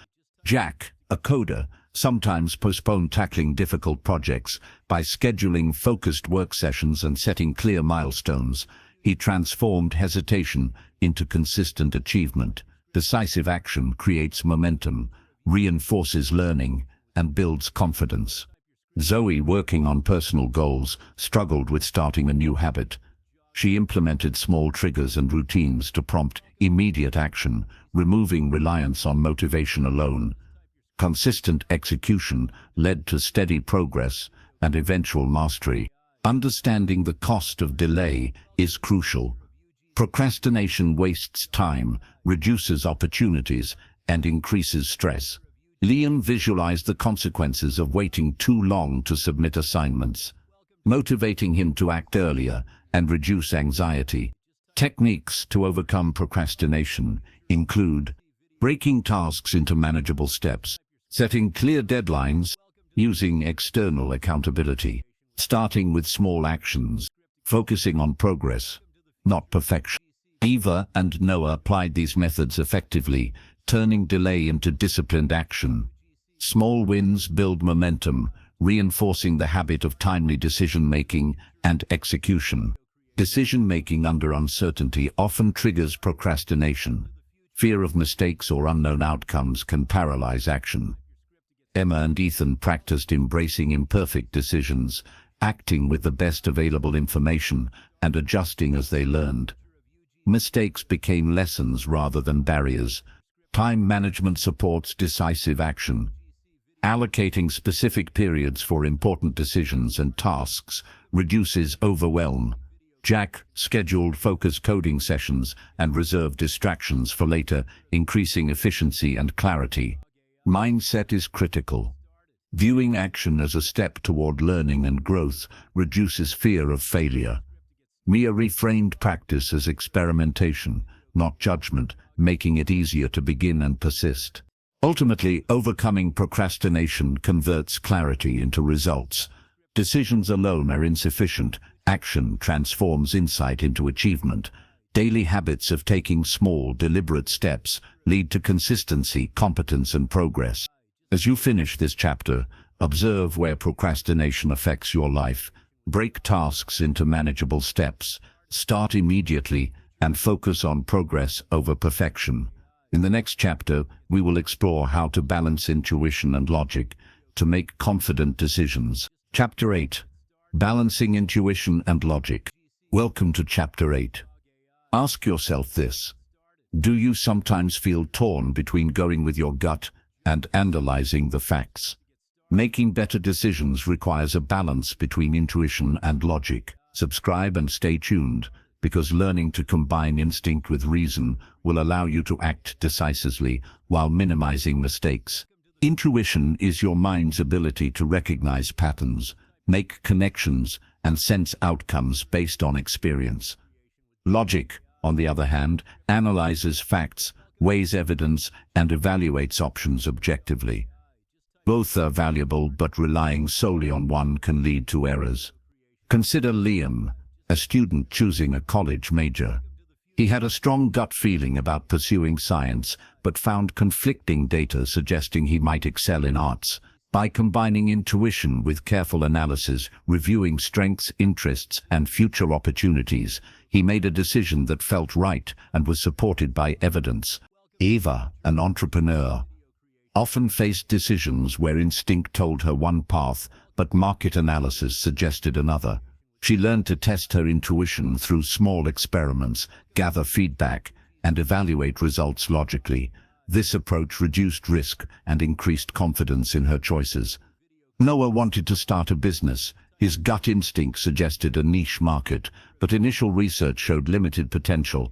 Speaker 1: Jack, a coder, sometimes postponed tackling difficult projects. By scheduling focused work sessions and setting clear milestones, he transformed hesitation into consistent achievement. Decisive action creates momentum, reinforces learning, and builds confidence. Zoe, working on personal goals, struggled with starting a new habit. She implemented small triggers and routines to prompt immediate action, removing reliance on motivation alone. Consistent execution led to steady progress and eventual mastery. Understanding the cost of delay is crucial. Procrastination wastes time, reduces opportunities, and increases stress. Liam visualized the consequences of waiting too long to submit assignments, motivating him to act earlier and reduce anxiety. Techniques to overcome procrastination include breaking tasks into manageable steps, setting clear deadlines, using external accountability, starting with small actions, focusing on progress, not perfection. Eva and Noah applied these methods effectively, turning delay into disciplined action. Small wins build momentum, reinforcing the habit of timely decision-making and execution. Decision-making under uncertainty often triggers procrastination. Fear of mistakes or unknown outcomes can paralyze action. Emma and Ethan practiced embracing imperfect decisions, acting with the best available information and adjusting as they learned. Mistakes became lessons rather than barriers. Time management supports decisive action. Allocating specific periods for important decisions and tasks reduces overwhelm. Jack scheduled focused coding sessions and reserved distractions for later, increasing efficiency and clarity. Mindset is critical. Viewing action as a step toward learning and growth reduces fear of failure. Mia reframed practice as experimentation, not judgment, making it easier to begin and persist. Ultimately, overcoming procrastination converts clarity into results. Decisions alone are insufficient. Action transforms insight into achievement. Daily habits of taking small, deliberate steps lead to consistency, competence, and progress. As you finish this chapter, observe where procrastination affects your life. Break tasks into manageable steps. Start immediately and focus on progress over perfection. In the next chapter, we will explore how to balance intuition and logic to make confident decisions. Chapter 8. Balancing Intuition and Logic. Welcome to Chapter 8. Ask yourself this: do you sometimes feel torn between going with your gut and analyzing the facts? Making better decisions requires a balance between intuition and logic. Subscribe and stay tuned, because learning to combine instinct with reason will allow you to act decisively while minimizing mistakes. Intuition is your mind's ability to recognize patterns, make connections, and sense outcomes based on experience. Logic, on the other hand, analyzes facts, weighs evidence, and evaluates options objectively. Both are valuable, but relying solely on one can lead to errors. Consider Liam, a student choosing a college major. He had a strong gut feeling about pursuing science, but found conflicting data suggesting he might excel in arts. By combining intuition with careful analysis, reviewing strengths, interests, and future opportunities, he made a decision that felt right and was supported by evidence. Eva, an entrepreneur, often faced decisions where instinct told her one path, but market analysis suggested another. She learned to test her intuition through small experiments, gather feedback, and evaluate results logically. This approach reduced risk and increased confidence in her choices. Noah wanted to start a business. His gut instinct suggested a niche market, but initial research showed limited potential.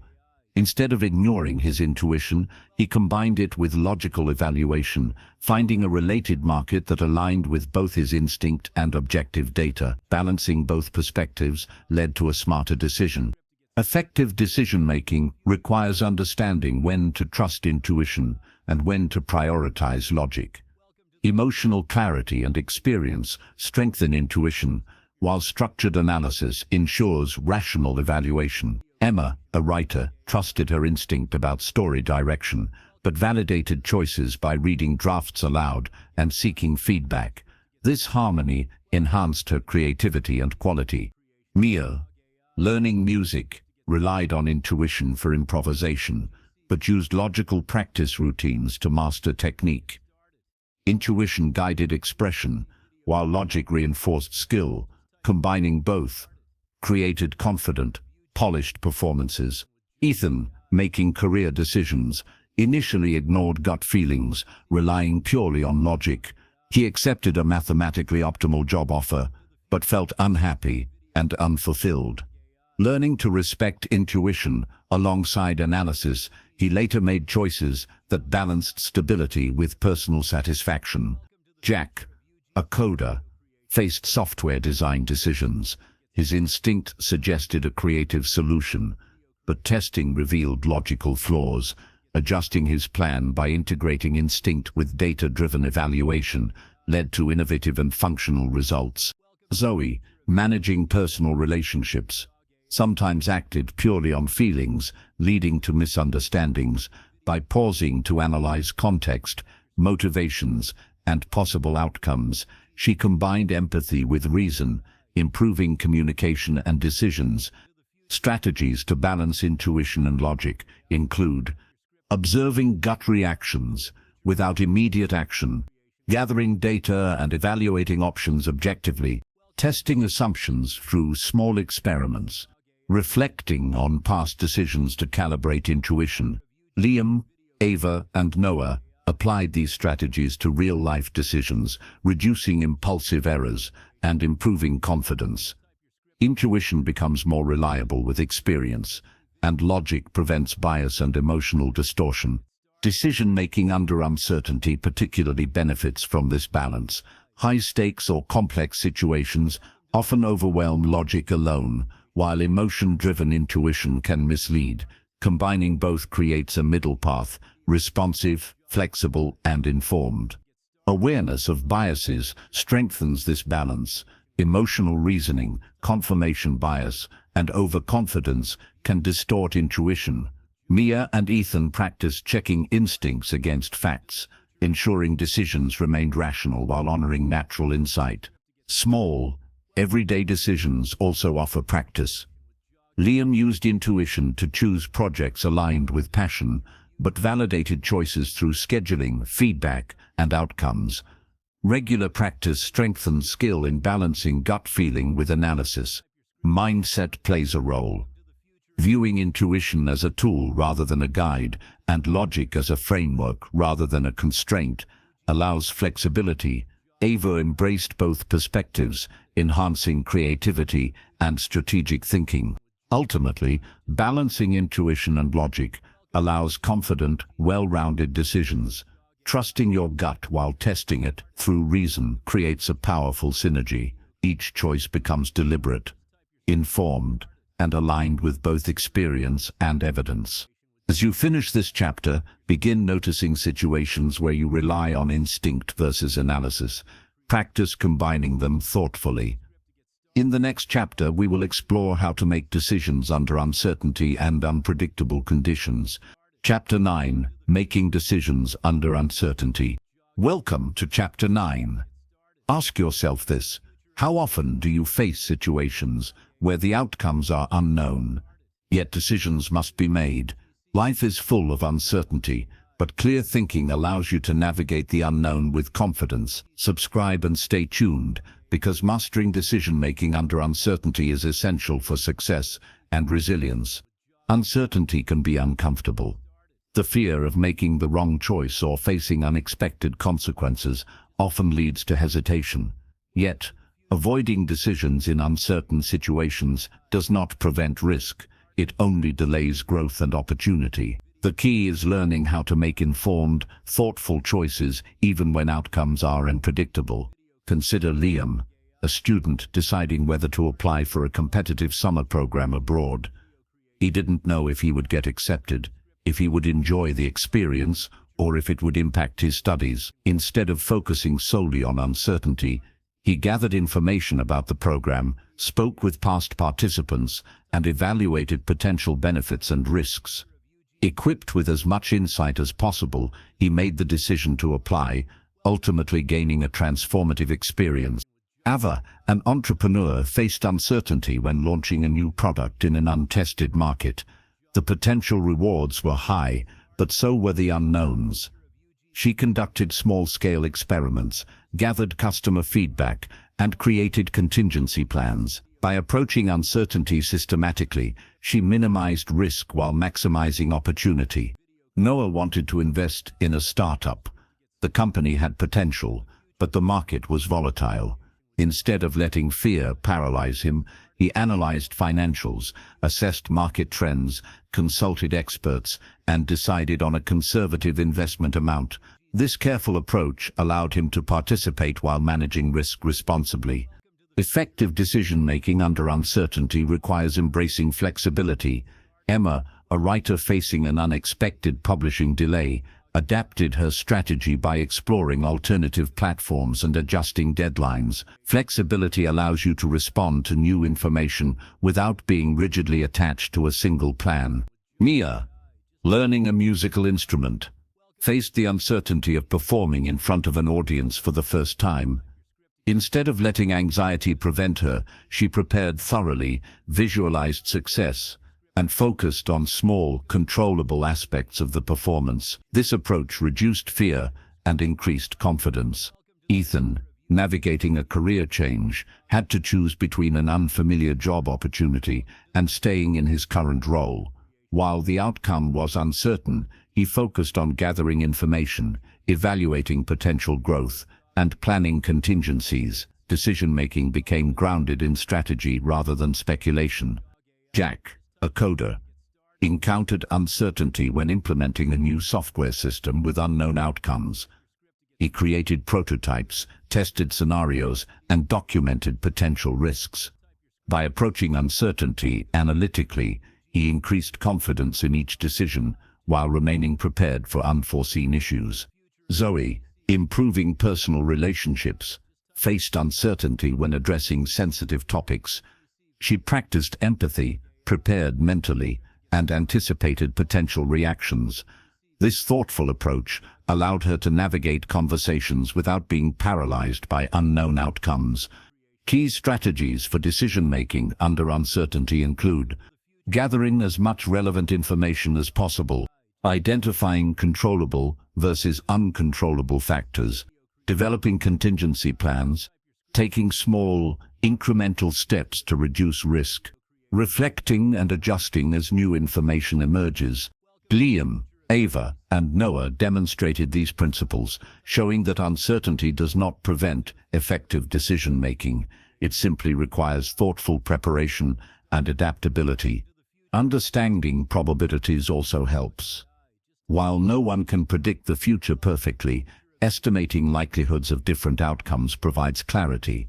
Speaker 1: Instead of ignoring his intuition, he combined it with logical evaluation, finding a related market that aligned with both his instinct and objective data. Balancing both perspectives led to a smarter decision. Effective decision-making requires understanding when to trust intuition and when to prioritize logic. Emotional clarity and experience strengthen intuition, while structured analysis ensures rational evaluation. Emma, a writer, trusted her instinct about story direction, but validated choices by reading drafts aloud and seeking feedback. This harmony enhanced her creativity and quality. Mia, learning music, relied on intuition for improvisation, but used logical practice routines to master technique. Intuition guided expression, while logic reinforced skill. Combining both created confident, polished performances. Ethan, making career decisions, initially ignored gut feelings, relying purely on logic. He accepted a mathematically optimal job offer, but felt unhappy and unfulfilled. Learning to respect intuition alongside analysis, he later made choices that balanced stability with personal satisfaction. Jack, a coder, faced software design decisions. His instinct suggested a creative solution, but testing revealed logical flaws. Adjusting his plan by integrating instinct with data-driven evaluation led to innovative and functional results. Zoe, managing personal relationships, sometimes acted purely on feelings, leading to misunderstandings. By pausing to analyze context, motivations, and possible outcomes, she combined empathy with reason, improving communication and decisions. Strategies to balance intuition and logic include observing gut reactions without immediate action, gathering data and evaluating options objectively, testing assumptions through small experiments, reflecting on past decisions to calibrate intuition. Liam, Ava, and Noah applied these strategies to real-life decisions, reducing impulsive errors and improving confidence. Intuition becomes more reliable with experience, and logic prevents bias and emotional distortion. Decision-making under uncertainty particularly benefits from this balance. High-stakes or complex situations often overwhelm logic alone, while emotion-driven intuition can mislead. Combining both creates a middle path, responsive, flexible, and informed. Awareness of biases strengthens this balance. Emotional reasoning, confirmation bias, and overconfidence can distort intuition. Mia and Ethan practiced checking instincts against facts, ensuring decisions remained rational while honoring natural insight. Small, everyday decisions also offer practice. Liam used intuition to choose projects aligned with passion, but validated choices through scheduling, feedback, and outcomes. Regular practice strengthens skill in balancing gut feeling with analysis. Mindset plays a role. Viewing intuition as a tool rather than a guide, and logic as a framework rather than a constraint, allows flexibility. Ava embraced both perspectives, enhancing creativity and strategic thinking. Ultimately, balancing intuition and logic allows confident, well-rounded decisions. Trusting your gut while testing it through reason creates a powerful synergy. Each choice becomes deliberate, informed, and aligned with both experience and evidence. As you finish this chapter, begin noticing situations where you rely on instinct versus analysis. Practice combining them thoughtfully. In the next chapter, we will explore how to make decisions under uncertainty and unpredictable conditions. Chapter 9, Making Decisions Under Uncertainty. Welcome to Chapter 9. Ask yourself this: how often do you face situations where the outcomes are unknown, yet decisions must be made? Life is full of uncertainty, but clear thinking allows you to navigate the unknown with confidence. Subscribe and stay tuned, because mastering decision-making under uncertainty is essential for success and resilience. Uncertainty can be uncomfortable. The fear of making the wrong choice or facing unexpected consequences often leads to hesitation. Yet, avoiding decisions in uncertain situations does not prevent risk. It only delays growth and opportunity. The key is learning how to make informed, thoughtful choices even when outcomes are unpredictable. Consider Liam, a student deciding whether to apply for a competitive summer program abroad. He didn't know if he would get accepted, if he would enjoy the experience, or if it would impact his studies. Instead of focusing solely on uncertainty, he gathered information about the program, spoke with past participants, and evaluated potential benefits and risks. Equipped with as much insight as possible, he made the decision to apply, ultimately gaining a transformative experience. Ava, an entrepreneur, faced uncertainty when launching a new product in an untested market. The potential rewards were high, but so were the unknowns. She conducted small-scale experiments, gathered customer feedback, and created contingency plans. By approaching uncertainty systematically, she minimized risk while maximizing opportunity. Noah wanted to invest in a startup. The company had potential, but the market was volatile. Instead of letting fear paralyze him, He analyzed financials, assessed market trends, consulted experts, and decided on a conservative investment amount. This careful approach allowed him to participate while managing risk responsibly. Effective decision-making under uncertainty requires embracing flexibility. Emma, a writer facing an unexpected publishing delay, adapted her strategy by exploring alternative platforms and adjusting deadlines. Flexibility allows you to respond to new information without being rigidly attached to a single plan. Mia, learning a musical instrument, faced the uncertainty of performing in front of an audience for the first time. Instead of letting anxiety prevent her, she prepared thoroughly, visualized success, and focused on small, controllable aspects of the performance. This approach reduced fear and increased confidence. Ethan, navigating a career change, had to choose between an unfamiliar job opportunity and staying in his current role. While the outcome was uncertain, he focused on gathering information, evaluating potential growth, and planning contingencies. Decision-making became grounded in strategy rather than speculation. Jack, a coder, encountered uncertainty when implementing a new software system with unknown outcomes. He created prototypes, tested scenarios, and documented potential risks. By approaching uncertainty analytically, he increased confidence in each decision while remaining prepared for unforeseen issues. Zoe, improving personal relationships, faced uncertainty when addressing sensitive topics. She practiced empathy, prepared mentally, and anticipated potential reactions. This thoughtful approach allowed her to navigate conversations without being paralyzed by unknown outcomes. Key strategies for decision-making under uncertainty include gathering as much relevant information as possible, identifying controllable versus uncontrollable factors, developing contingency plans, taking small, incremental steps to reduce risk, reflecting and adjusting as new information emerges. Liam, Ava, and Noah demonstrated these principles, showing that uncertainty does not prevent effective decision-making. It simply requires thoughtful preparation and adaptability. Understanding probabilities also helps. While no one can predict the future perfectly, estimating likelihoods of different outcomes provides clarity.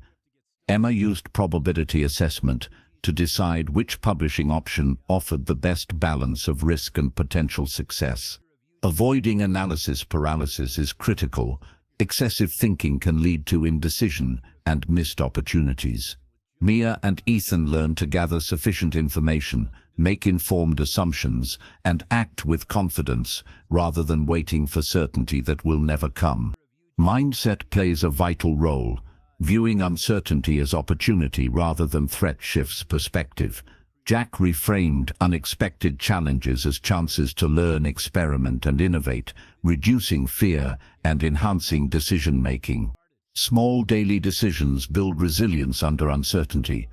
Speaker 1: Emma used probability assessment to decide which publishing option offered the best balance of risk and potential success. Avoiding analysis paralysis is critical. Excessive thinking can lead to indecision and missed opportunities. Mia and Ethan learned to gather sufficient information, make informed assumptions, and act with confidence rather than waiting for certainty that will never come. Mindset plays a vital role. Viewing uncertainty as opportunity rather than threat shifts perspective. Jack reframed unexpected challenges as chances to learn, experiment, and innovate, reducing fear and enhancing decision-making. Small daily decisions build resilience under uncertainty.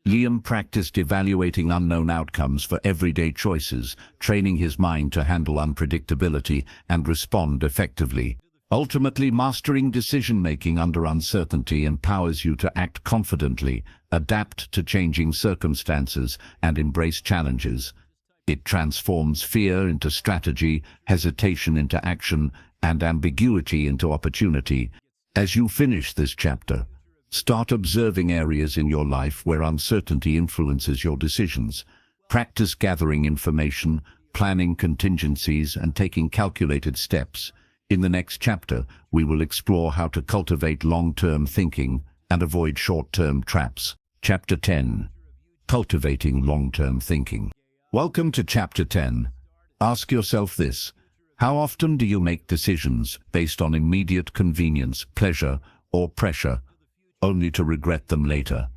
Speaker 1: Liam practiced evaluating unknown outcomes for everyday choices, training his mind to handle unpredictability and respond effectively. Ultimately, mastering decision-making under uncertainty empowers you to act confidently, adapt to changing circumstances, and embrace challenges. It transforms fear into strategy, hesitation into action, and ambiguity into opportunity. As you finish this chapter, start observing areas in your life where uncertainty influences your decisions. Practice gathering information, planning contingencies, and taking calculated steps. In the next chapter, we will explore how to cultivate long-term thinking and avoid short-term traps. Chapter 10. Cultivating long-term thinking. Welcome to Chapter 10. Ask yourself this: how often do you make decisions based on immediate convenience, pleasure, or pressure, only to regret them later?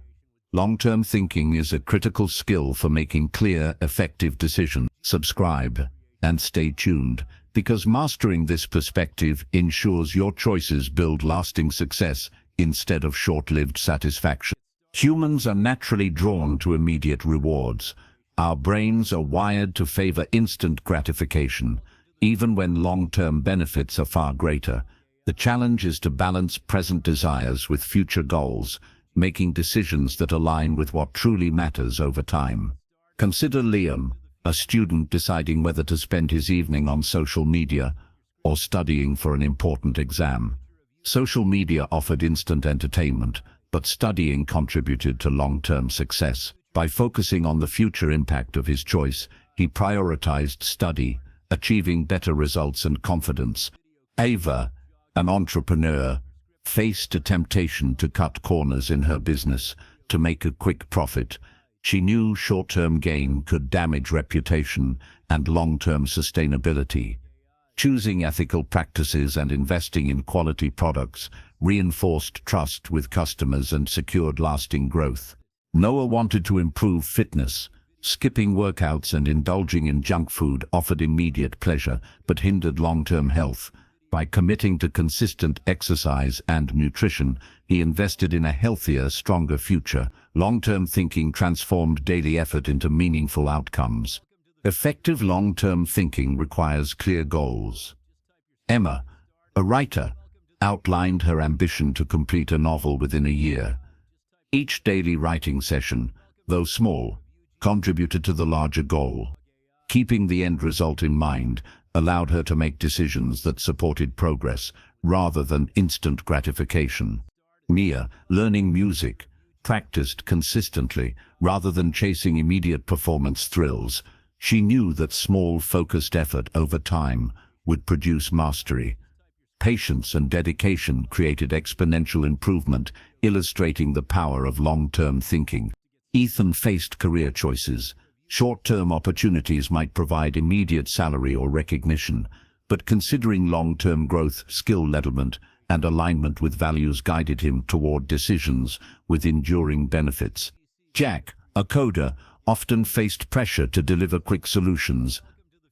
Speaker 1: Long-term thinking is a critical skill for making clear, effective decisions. Subscribe and stay tuned, because mastering this perspective ensures your choices build lasting success instead of short-lived satisfaction. Humans are naturally drawn to immediate rewards. Our brains are wired to favor instant gratification, even when long-term benefits are far greater. The challenge is to balance present desires with future goals, making decisions that align with what truly matters over time. Consider Liam, a student deciding whether to spend his evening on social media or studying for an important exam. Social media offered instant entertainment, but studying contributed to long-term success. By focusing on the future impact of his choice, he prioritized study, achieving better results and confidence. Ava, an entrepreneur, faced a temptation to cut corners in her business to make a quick profit. She knew short-term gain could damage reputation and long-term sustainability. Choosing ethical practices and investing in quality products reinforced trust with customers and secured lasting growth. Noah wanted to improve fitness. Skipping workouts and indulging in junk food offered immediate pleasure but hindered long-term health. By committing to consistent exercise and nutrition, he invested in a healthier, stronger future. Long-term thinking transformed daily effort into meaningful outcomes. Effective long-term thinking requires clear goals. Emma, a writer, outlined her ambition to complete a novel within a year. Each daily writing session, though small, contributed to the larger goal. Keeping the end result in mind allowed her to make decisions that supported progress rather than instant gratification. Mia, learning music, practiced consistently rather than chasing immediate performance thrills. She knew that small, focused effort over time would produce mastery. Patience and dedication created exponential improvement, illustrating the power of long-term thinking. Ethan faced career choices. Short-term opportunities might provide immediate salary or recognition, but considering long-term growth, skill development, and alignment with values guided him toward decisions with enduring benefits. Jack, a coder, often faced pressure to deliver quick solutions.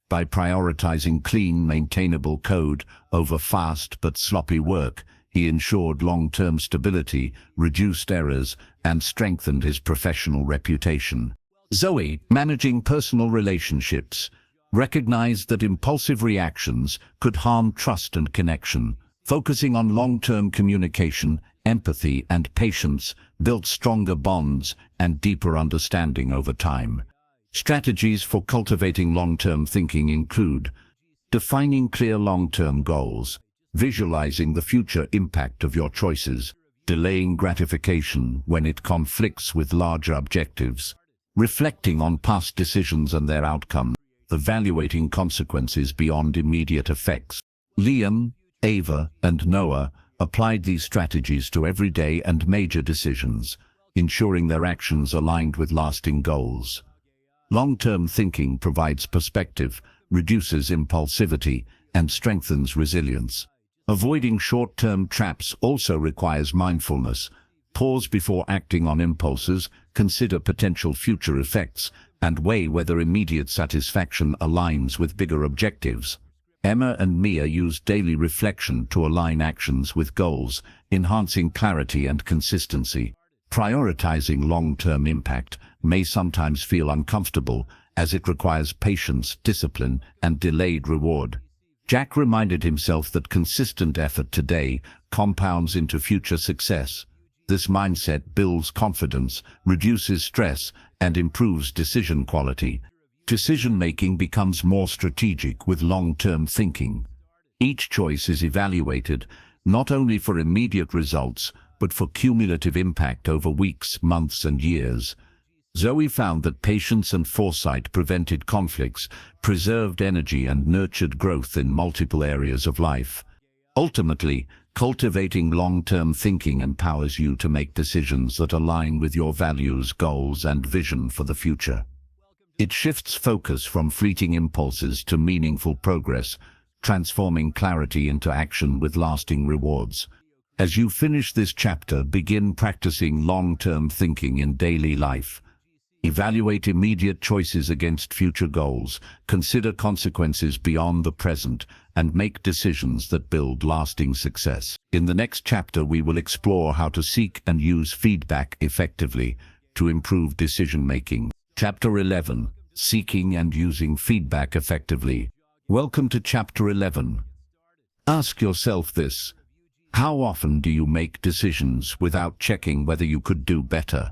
Speaker 1: By prioritizing clean, maintainable code over fast but sloppy work, he ensured long-term stability, reduced errors, and strengthened his professional reputation. Zoe, managing personal relationships, recognized that impulsive reactions could harm trust and connection. Focusing on long-term communication, empathy, and patience built stronger bonds and deeper understanding over time. Strategies for cultivating long-term thinking include defining clear long-term goals, visualizing the future impact of your choices, delaying gratification when it conflicts with larger objectives, reflecting on past decisions and their outcomes, evaluating consequences beyond immediate effects. Liam, Ava, and Noah applied these strategies to everyday and major decisions, ensuring their actions aligned with lasting goals. Long-term thinking provides perspective, reduces impulsivity, and strengthens resilience. Avoiding short-term traps also requires mindfulness. Pause before acting on impulses, consider potential future effects, and weigh whether immediate satisfaction aligns with bigger objectives. Emma and Mia used daily reflection to align actions with goals, enhancing clarity and consistency. Prioritizing long-term impact may sometimes feel uncomfortable, as it requires patience, discipline, and delayed reward. Jack reminded himself that consistent effort today compounds into future success. This mindset builds confidence, reduces stress, and improves decision quality. Decision-making becomes more strategic with long-term thinking. Each choice is evaluated not only for immediate results, but for cumulative impact over weeks, months, and years. Zoe found that patience and foresight prevented conflicts, preserved energy, and nurtured growth in multiple areas of life. Ultimately, cultivating long-term thinking empowers you to make decisions that align with your values, goals, and vision for the future. It shifts focus from fleeting impulses to meaningful progress, transforming clarity into action with lasting rewards. As you finish this chapter, begin practicing long-term thinking in daily life. Evaluate immediate choices against future goals, consider consequences beyond the present, and make decisions that build lasting success. In the next chapter, we will explore how to seek and use feedback effectively to improve decision-making. Chapter 11. Seeking and using feedback effectively. Welcome to Chapter 11. Ask yourself this: How often do you make decisions without checking whether you could do better?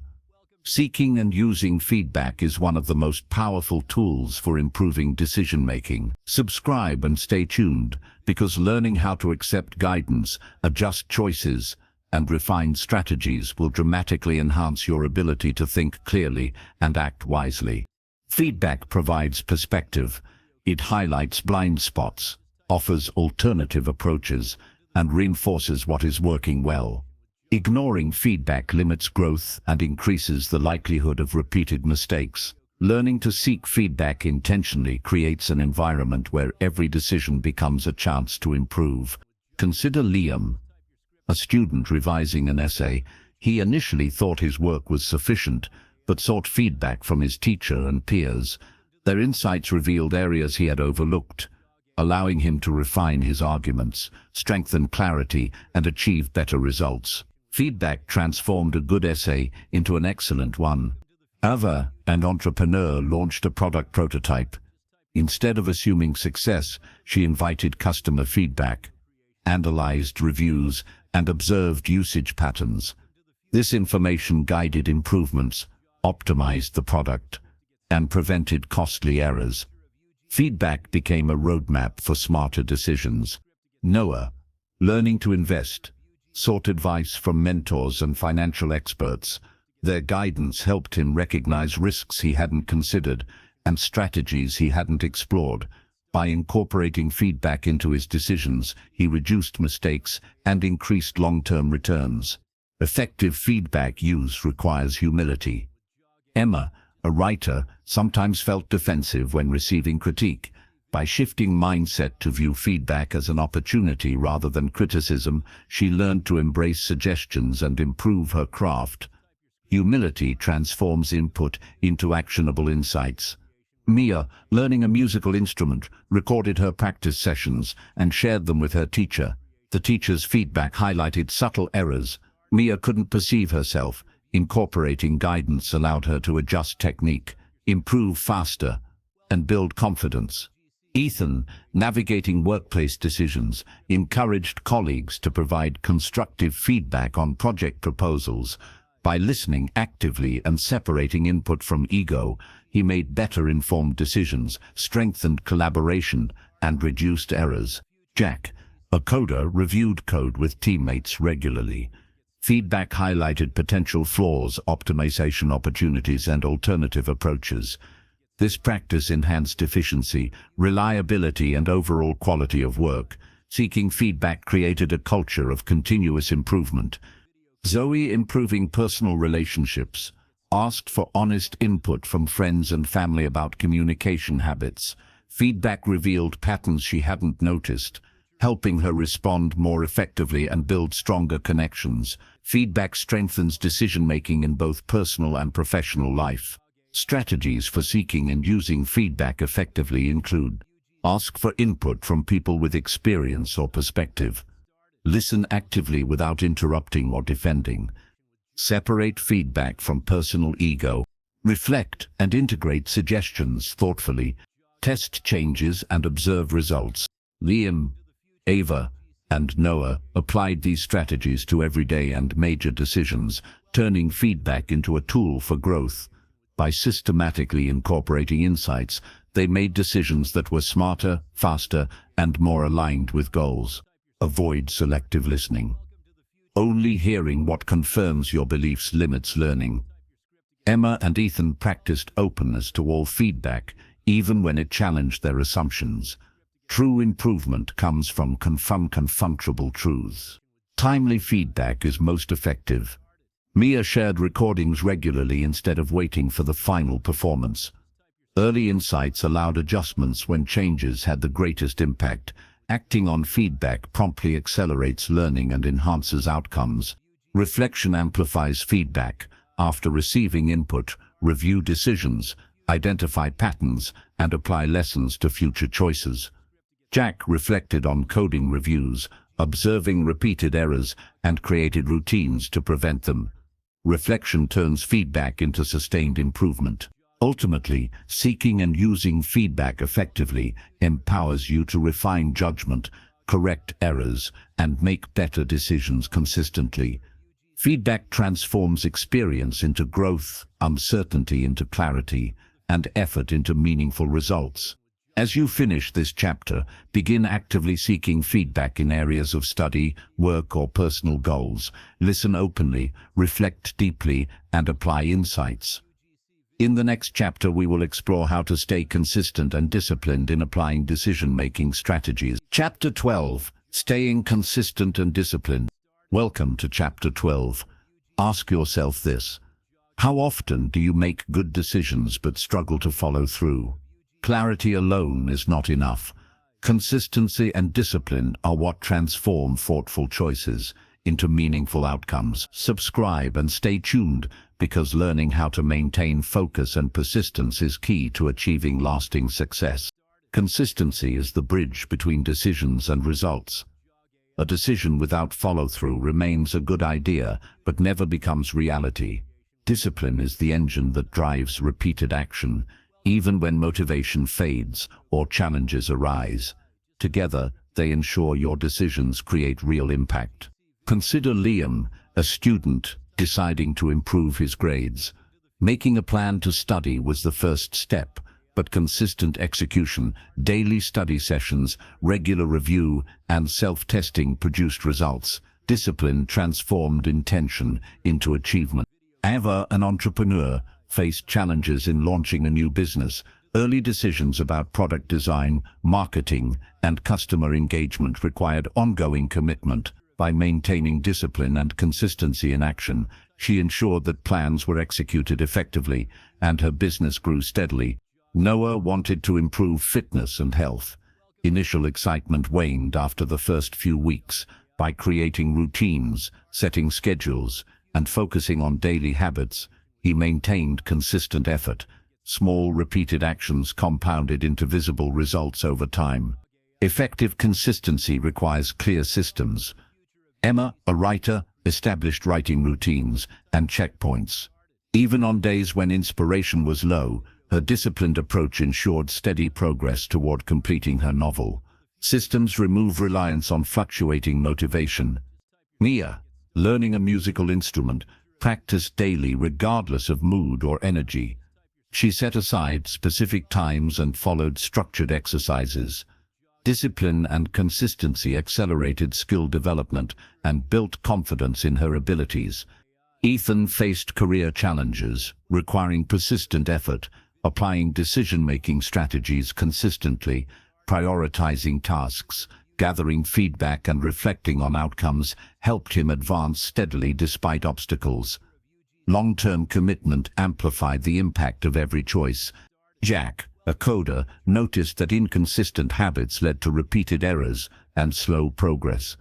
Speaker 1: Seeking and using feedback is one of the most powerful tools for improving decision-making. Subscribe and stay tuned, because learning how to accept guidance, adjust choices, and refine strategies will dramatically enhance your ability to think clearly and act wisely. Feedback provides perspective. It highlights blind spots, offers alternative approaches, and reinforces what is working well. Ignoring feedback limits growth and increases the likelihood of repeated mistakes. Learning to seek feedback intentionally creates an environment where every decision becomes a chance to improve. Consider Liam, a student revising an essay. He initially thought his work was sufficient, but sought feedback from his teacher and peers. Their insights revealed areas he had overlooked, allowing him to refine his arguments, strengthen clarity, and achieve better results. Feedback transformed a good essay into an excellent one. Ava, an entrepreneur, launched a product prototype. Instead of assuming success, she invited customer feedback, analyzed reviews, and observed usage patterns. This information guided improvements, optimized the product, and prevented costly errors. Feedback became a roadmap for smarter decisions. Noah, learning to invest, sought advice from mentors and financial experts. Their guidance helped him recognize risks he hadn't considered and strategies he hadn't explored. By incorporating feedback into his decisions, he reduced mistakes and increased long-term returns. Effective feedback use requires humility. Emma, a writer, sometimes felt defensive when receiving critique. By shifting mindset to view feedback as an opportunity rather than criticism, she learned to embrace suggestions and improve her craft. Humility transforms input into actionable insights. Mia, learning a musical instrument, recorded her practice sessions and shared them with her teacher. The teacher's feedback highlighted subtle errors Mia couldn't perceive herself. Incorporating guidance allowed her to adjust technique, improve faster, and build confidence. Ethan, navigating workplace decisions, encouraged colleagues to provide constructive feedback on project proposals. By listening actively and separating input from ego, he made better informed decisions, strengthened collaboration, and reduced errors. Jack, a coder, reviewed code with teammates regularly. Feedback highlighted potential flaws, optimization opportunities, and alternative approaches. This practice enhanced efficiency, reliability, and overall quality of work. Seeking feedback created a culture of continuous improvement. Zoe, improving personal relationships, asked for honest input from friends and family about communication habits. Feedback revealed patterns she hadn't noticed, helping her respond more effectively and build stronger connections. Feedback strengthens decision-making in both personal and professional life. Strategies for seeking and using feedback effectively include: ask for input from people with experience or perspective. Listen actively without interrupting or defending. Separate feedback from personal ego. Reflect and integrate suggestions thoughtfully. Test changes and observe results. Liam, Ava, and Noah applied these strategies to everyday and major decisions, turning feedback into a tool for growth. By systematically incorporating insights, they made decisions that were smarter, faster, and more aligned with goals. Avoid selective listening. Only hearing what confirms your beliefs limits learning. Emma and Ethan practiced openness to all feedback, even when it challenged their assumptions. True improvement comes from confrontable truths. Timely feedback is most effective. Mia shared recordings regularly instead of waiting for the final performance. Early insights allowed adjustments when changes had the greatest impact. Acting on feedback promptly accelerates learning and enhances outcomes. Reflection amplifies feedback. After receiving input, review decisions, identify patterns, and apply lessons to future choices. Jack reflected on coding reviews, observing repeated errors, and created routines to prevent them. Reflection turns feedback into sustained improvement. Ultimately, seeking and using feedback effectively empowers you to refine judgment, correct errors, and make better decisions consistently. Feedback transforms experience into growth, uncertainty into clarity, and effort into meaningful results. As you finish this chapter, begin actively seeking feedback in areas of study, work, or personal goals. Listen openly, reflect deeply, and apply insights. In the next chapter, we will explore how to stay consistent and disciplined in applying decision-making strategies. Chapter 12. Staying consistent and disciplined. Welcome to Chapter 12. Ask yourself this: how often do you make good decisions but struggle to follow through? Clarity alone is not enough. Consistency and discipline are what transform thoughtful choices into meaningful outcomes. Subscribe and stay tuned, because learning how to maintain focus and persistence is key to achieving lasting success. Consistency is the bridge between decisions and results. A decision without follow-through remains a good idea, but never becomes reality. Discipline is the engine that drives repeated action, even when motivation fades or challenges arise. Together, they ensure your decisions create real impact. Consider Liam, a student deciding to improve his grades. Making a plan to study was the first step, but consistent execution, daily study sessions, regular review, and self-testing produced results. Discipline transformed intention into achievement. Ava, an entrepreneur, faced challenges in launching a new business. Early decisions about product design, marketing, and customer engagement required ongoing commitment. By maintaining discipline and consistency in action, she ensured that plans were executed effectively, and her business grew steadily. Noah wanted to improve fitness and health. Initial excitement waned after the first few weeks. By creating routines, setting schedules, and focusing on daily habits, he maintained consistent effort. Small, repeated actions compounded into visible results over time. Effective consistency requires clear systems. Emma, a writer, established writing routines and checkpoints. Even on days when inspiration was low, her disciplined approach ensured steady progress toward completing her novel. Systems remove reliance on fluctuating motivation. Mia, learning a musical instrument, practiced daily regardless of mood or energy. She set aside specific times and followed structured exercises. Discipline and consistency accelerated skill development and built confidence in her abilities. Ethan faced career challenges, requiring persistent effort. Applying decision-making strategies consistently, prioritizing tasks, gathering feedback, and reflecting on outcomes helped him advance steadily despite obstacles. Long-term commitment amplified the impact of every choice. Jack, a coder, noticed that inconsistent habits led to repeated errors and slow progress.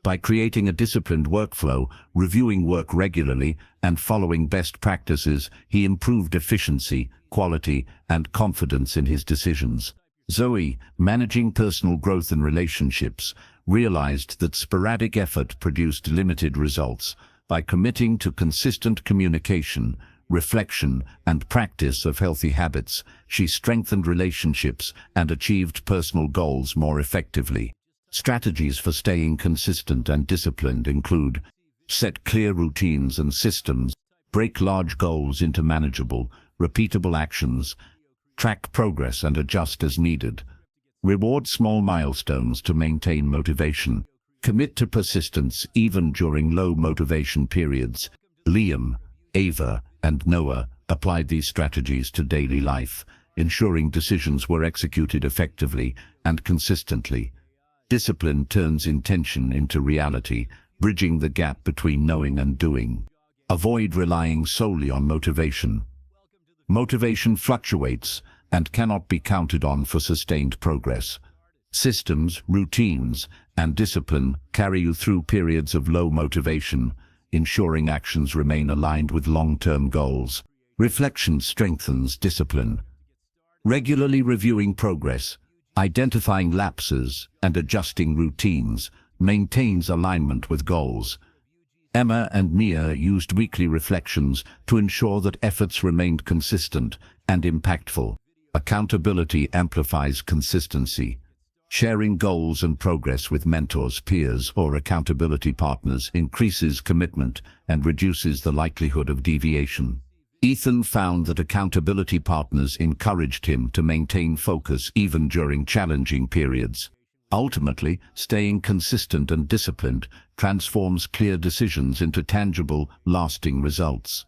Speaker 1: By creating a disciplined workflow, reviewing work regularly, and following best practices, he improved efficiency, quality, and confidence in his decisions. Zoe, managing personal growth and relationships, realized that sporadic effort produced limited results. By committing to consistent communication, reflection, and practice of healthy habits, she strengthened relationships and achieved personal goals more effectively. Strategies for staying consistent and disciplined include: set clear routines and systems, break large goals into manageable, repeatable actions, track progress and adjust as needed, reward small milestones to maintain motivation, commit to persistence even during low motivation periods. Liam, Ava, and Noah applied these strategies to daily life, ensuring decisions were executed effectively and consistently. Discipline turns intention into reality, bridging the gap between knowing and doing. Avoid relying solely on motivation. Motivation fluctuates and cannot be counted on for sustained progress. Systems, routines, and discipline carry you through periods of low motivation, ensuring actions remain aligned with long-term goals. Reflection strengthens discipline. Regularly reviewing progress, identifying lapses, and adjusting routines maintains alignment with goals. Emma and Mia used weekly reflections to ensure that efforts remained consistent and impactful. Accountability amplifies consistency. Sharing goals and progress with mentors, peers, or accountability partners increases commitment and reduces the likelihood of deviation. Ethan found that accountability partners encouraged him to maintain focus even during challenging periods. Ultimately, staying consistent and disciplined transforms clear decisions into tangible, lasting results.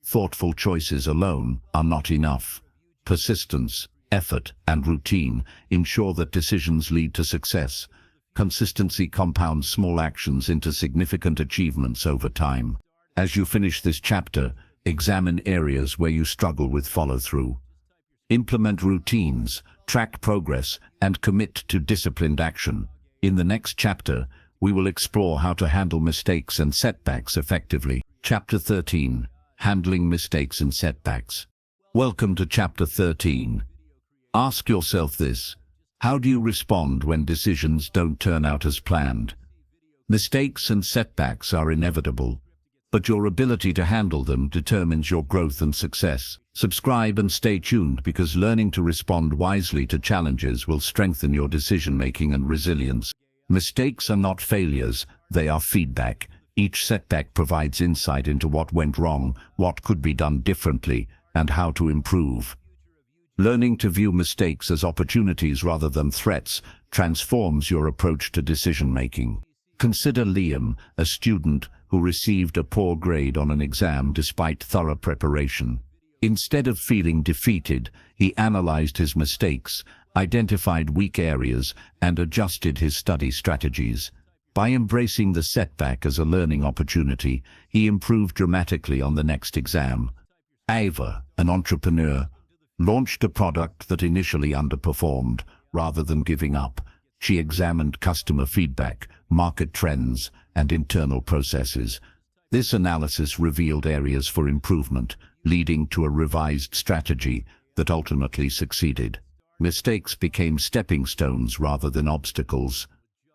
Speaker 1: Thoughtful choices alone are not enough. Persistence, effort, and routine ensure that decisions lead to success. Consistency compounds small actions into significant achievements over time. As you finish this chapter, examine areas where you struggle with follow-through. Implement routines, track progress, and commit to disciplined action. In the next chapter, we will explore how to handle mistakes and setbacks effectively. Chapter 13. Handling mistakes and setbacks. Welcome to Chapter 13. Ask yourself this: how do you respond when decisions don't turn out as planned? Mistakes and setbacks are inevitable, but your ability to handle them determines your growth and success. Subscribe and stay tuned, because learning to respond wisely to challenges will strengthen your decision-making and resilience. Mistakes are not failures, they are feedback. Each setback provides insight into what went wrong, what could be done differently, and how to improve. Learning to view mistakes as opportunities rather than threats transforms your approach to decision-making. Consider Liam, a student who received a poor grade on an exam despite thorough preparation. Instead of feeling defeated, he analyzed his mistakes, identified weak areas, and adjusted his study strategies. By embracing the setback as a learning opportunity, he improved dramatically on the next exam. Ava, an entrepreneur, launched a product that initially underperformed. Rather than giving up, she examined customer feedback, market trends, and internal processes. This analysis revealed areas for improvement, leading to a revised strategy that ultimately succeeded. Mistakes became stepping stones rather than obstacles.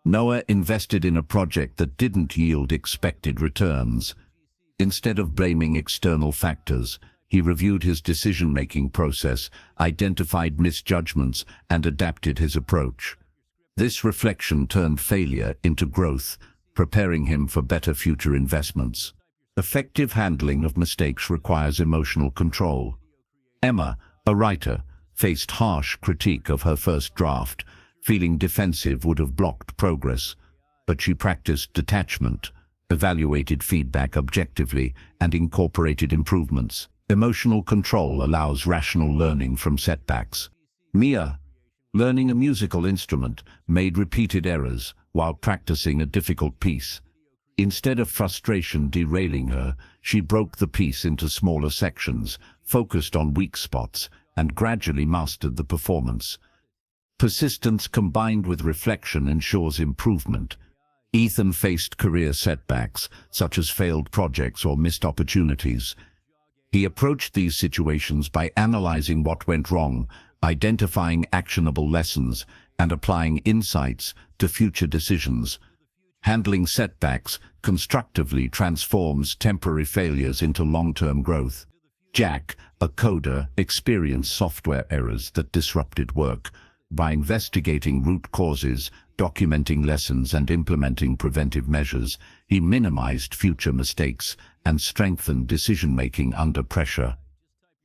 Speaker 1: Noah invested in a project that didn't yield expected returns. Instead of blaming external factors, he reviewed his decision-making process, identified misjudgments, and adapted his approach. This reflection turned failure into growth, preparing him for better future investments. Effective handling of mistakes requires emotional control. Emma, a writer, faced harsh critique of her first draft. Feeling defensive would have blocked progress, but she practiced detachment, evaluated feedback objectively, and incorporated improvements. Emotional control allows rational learning from setbacks. Mia, learning a musical instrument, made repeated errors while practicing a difficult piece. Instead of frustration derailing her, she broke the piece into smaller sections, focused on weak spots, and gradually mastered the performance. Persistence combined with reflection ensures improvement. Ethan faced career setbacks, such as failed projects or missed opportunities. He approached these situations by analyzing what went wrong, identifying actionable lessons, and applying insights to future decisions. Handling setbacks constructively transforms temporary failures into long-term growth. Jack, a coder, experienced software errors that disrupted work. By investigating root causes, documenting lessons, and implementing preventive measures, he minimized future mistakes and strengthened decision-making under pressure.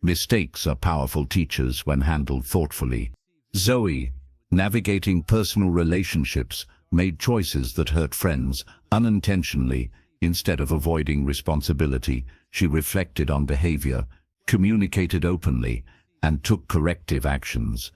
Speaker 1: Mistakes are powerful teachers when handled thoughtfully. Zoe, navigating personal relationships, made choices that hurt friends unintentionally. Instead of avoiding responsibility, she reflected on behavior, communicated openly, and took corrective actions.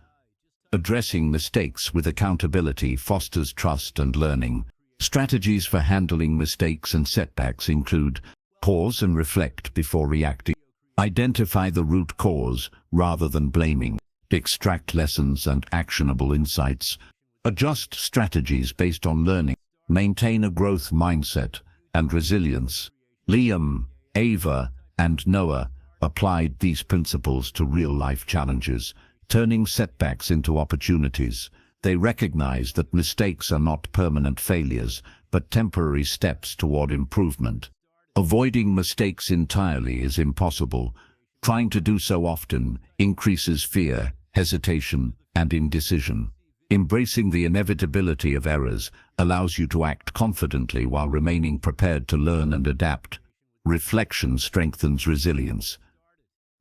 Speaker 1: Addressing mistakes with accountability fosters trust and learning. Strategies for handling mistakes and setbacks include: pause and reflect before reacting. Identify the root cause rather than blaming. Extract lessons and actionable insights. Adjust strategies based on learning. Maintain a growth mindset and resilience. Liam, Ava, and Noah applied these principles to real-life challenges, turning setbacks into opportunities. They recognize that mistakes are not permanent failures, but temporary steps toward improvement. Avoiding mistakes entirely is impossible. Trying to do so often increases fear, hesitation, and indecision. Embracing the inevitability of errors allows you to act confidently while remaining prepared to learn and adapt. Reflection strengthens resilience.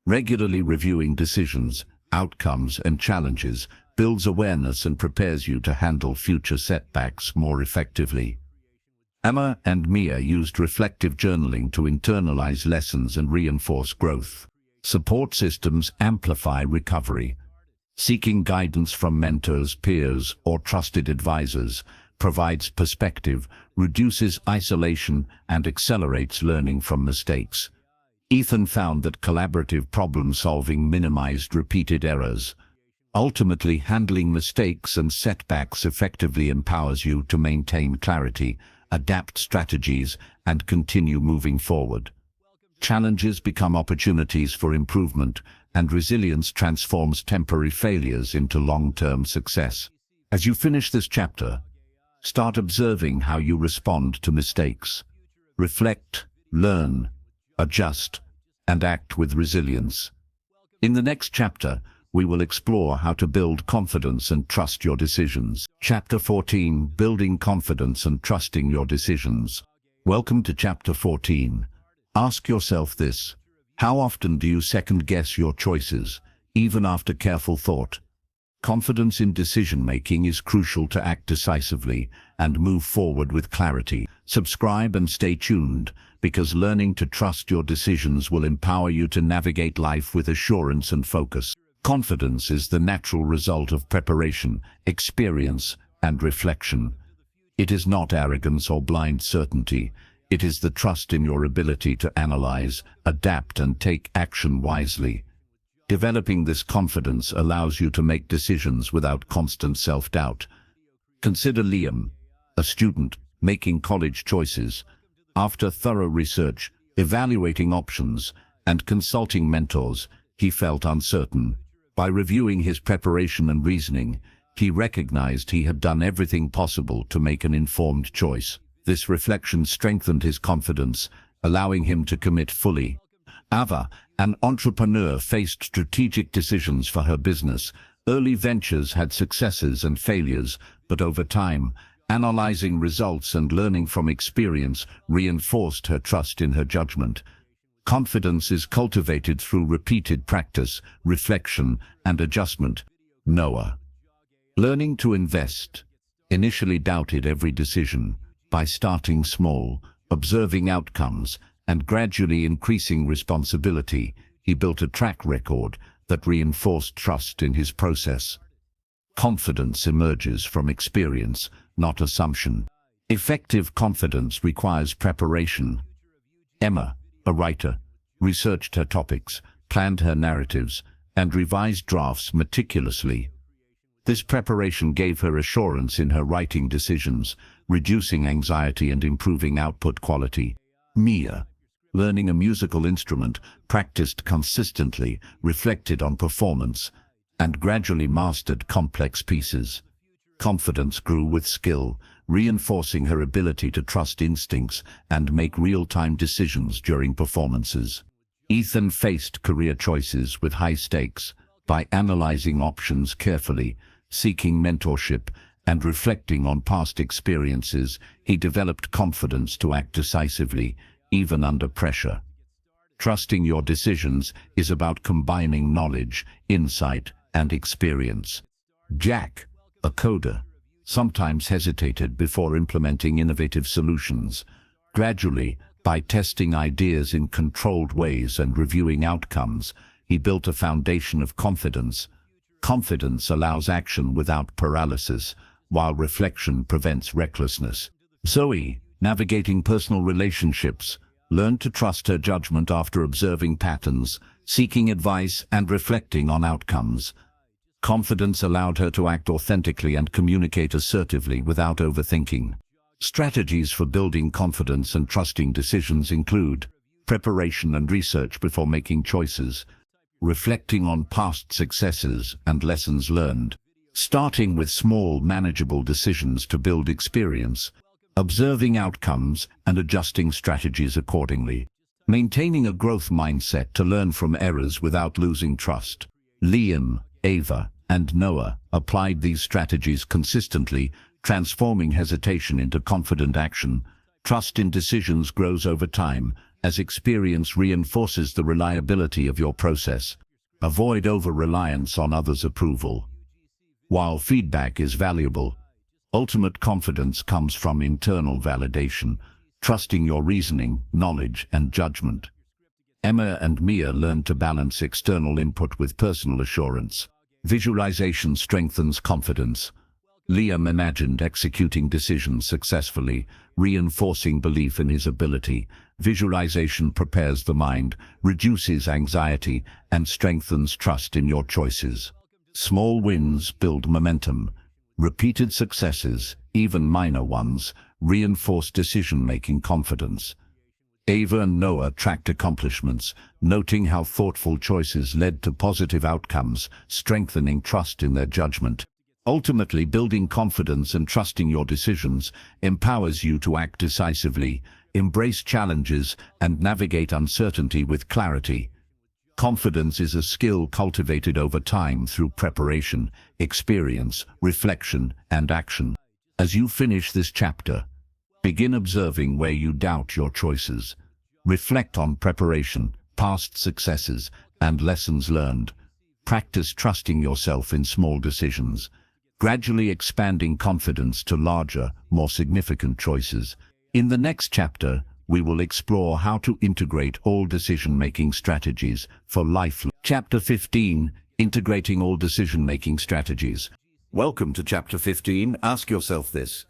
Speaker 1: Regularly reviewing decisions, outcomes, and challenges builds awareness and prepares you to handle future setbacks more effectively. Emma and Mia used reflective journaling to internalize lessons and reinforce growth. Support systems amplify recovery. Seeking guidance from mentors, peers, or trusted advisors provides perspective, reduces isolation, and accelerates learning from mistakes. Ethan found that collaborative problem-solving minimized repeated errors. Ultimately, handling mistakes and setbacks effectively empowers you to maintain clarity, adapt strategies, and continue moving forward. Challenges become opportunities for improvement, and resilience transforms temporary failures into long-term success. As you finish this chapter, start observing how you respond to mistakes. Reflect, learn, adjust, and act with resilience. In the next chapter, we will explore how to build confidence and trust your decisions. Chapter 14, Building Confidence and Trusting Your Decisions. Welcome to Chapter 14. Ask yourself this: how often do you second-guess your choices, even after careful thought? Confidence in decision-making is crucial to act decisively and move forward with clarity. Subscribe and stay tuned, because learning to trust your decisions will empower you to navigate life with assurance and focus. Confidence is the natural result of preparation, experience, and reflection. It is not arrogance or blind certainty. It is the trust in your ability to analyze, adapt, and take action wisely. Developing this confidence allows you to make decisions without constant self-doubt. Consider Liam, a student making college choices. After thorough research, evaluating options, and consulting mentors, he felt uncertain. By reviewing his preparation and reasoning, he recognized he had done everything possible to make an informed choice. This reflection strengthened his confidence, allowing him to commit fully. Ava, an entrepreneur, faced strategic decisions for her business. Early ventures had successes and failures, but over time, analyzing results and learning from experience reinforced her trust in her judgment. Confidence is cultivated through repeated practice, reflection, and adjustment. Noah, learning to invest, initially doubted every decision. By starting small, observing outcomes, and gradually increasing responsibility, he built a track record that reinforced trust in his process. Confidence emerges from experience, not assumption. Effective confidence requires preparation. Emma, a writer, researched her topics, planned her narratives, and revised drafts meticulously. This preparation gave her assurance in her writing decisions, reducing anxiety and improving output quality. Mia, learning a musical instrument, practiced consistently, reflected on performance, and gradually mastered complex pieces. Confidence grew with skill, reinforcing her ability to trust instincts and make real-time decisions during performances. Ethan faced career choices with high stakes. By analyzing options carefully, seeking mentorship, and reflecting on past experiences, he developed confidence to act decisively, even under pressure. Trusting your decisions is about combining knowledge, insight, and experience. Jack, a coder, sometimes hesitated before implementing innovative solutions. Gradually, by testing ideas in controlled ways and reviewing outcomes, he built a foundation of confidence. Confidence allows action without paralysis, while reflection prevents recklessness. Zoe, navigating personal relationships, learned to trust her judgment after observing patterns, seeking advice, and reflecting on outcomes. Confidence allowed her to act authentically and communicate assertively without overthinking. Strategies for building confidence and trusting decisions include preparation and research before making choices, reflecting on past successes and lessons learned, starting with small, manageable decisions to build experience, observing outcomes and adjusting strategies accordingly, maintaining a growth mindset to learn from errors without losing trust. Liam, Ava, and Noah applied these strategies consistently, transforming hesitation into confident action. Trust in decisions grows over time, as experience reinforces the reliability of your process. Avoid over-reliance on others' approval. While feedback is valuable, ultimate confidence comes from internal validation, trusting your reasoning, knowledge, and judgment. Emma and Mia learned to balance external input with personal assurance. Visualization strengthens confidence. Liam imagined executing decisions successfully, reinforcing belief in his ability. Visualization prepares the mind, reduces anxiety, and strengthens trust in your choices. Small wins build momentum. Repeated successes, even minor ones, reinforce decision-making confidence. Ava and Noah tracked accomplishments, noting how thoughtful choices led to positive outcomes, strengthening trust in their judgment. Ultimately, building confidence and trusting your decisions empowers you to act decisively, embrace challenges, and navigate uncertainty with clarity. Confidence is a skill cultivated over time through preparation, experience, reflection, and action. As you finish this chapter, begin observing where you doubt your choices. Reflect on preparation, past successes, and lessons learned. Practice trusting yourself in small decisions, gradually expanding confidence to larger, more significant choices. In the next chapter, we will explore how to integrate all decision-making strategies for life. Chapter 15, Integrating all decision-making strategies. Welcome to Chapter 15. Ask yourself this: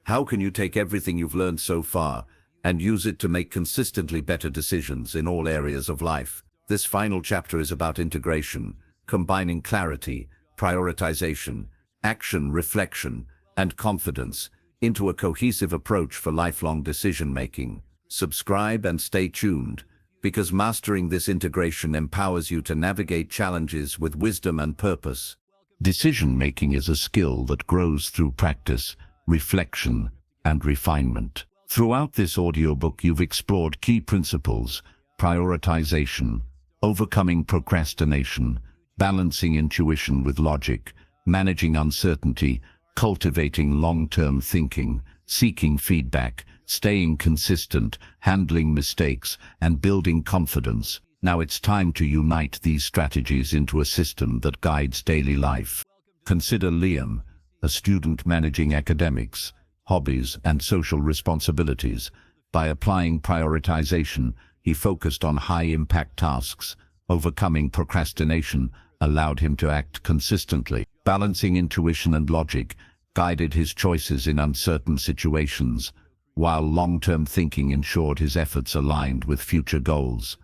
Speaker 1: how can you take everything you've learned so far and use it to make consistently better decisions in all areas of life? This final chapter is about integration, combining clarity, prioritization, action, reflection, and confidence into a cohesive approach for lifelong decision-making. Subscribe and stay tuned, because mastering this integration empowers you to navigate challenges with wisdom and purpose. Decision-making is a skill that grows through practice, reflection, and refinement. Throughout this audiobook, you've explored key principles: prioritization, overcoming procrastination, balancing intuition with logic, managing uncertainty, cultivating long-term thinking, seeking feedback, staying consistent, handling mistakes, and building confidence. Now it's time to unite these strategies into a system that guides daily life. Consider Liam, a student managing academics, hobbies, and social responsibilities. By applying prioritization, he focused on high-impact tasks. Overcoming procrastination allowed him to act consistently. Balancing intuition and logic guided his choices in uncertain situations, while long-term thinking ensured his efforts aligned with future goals.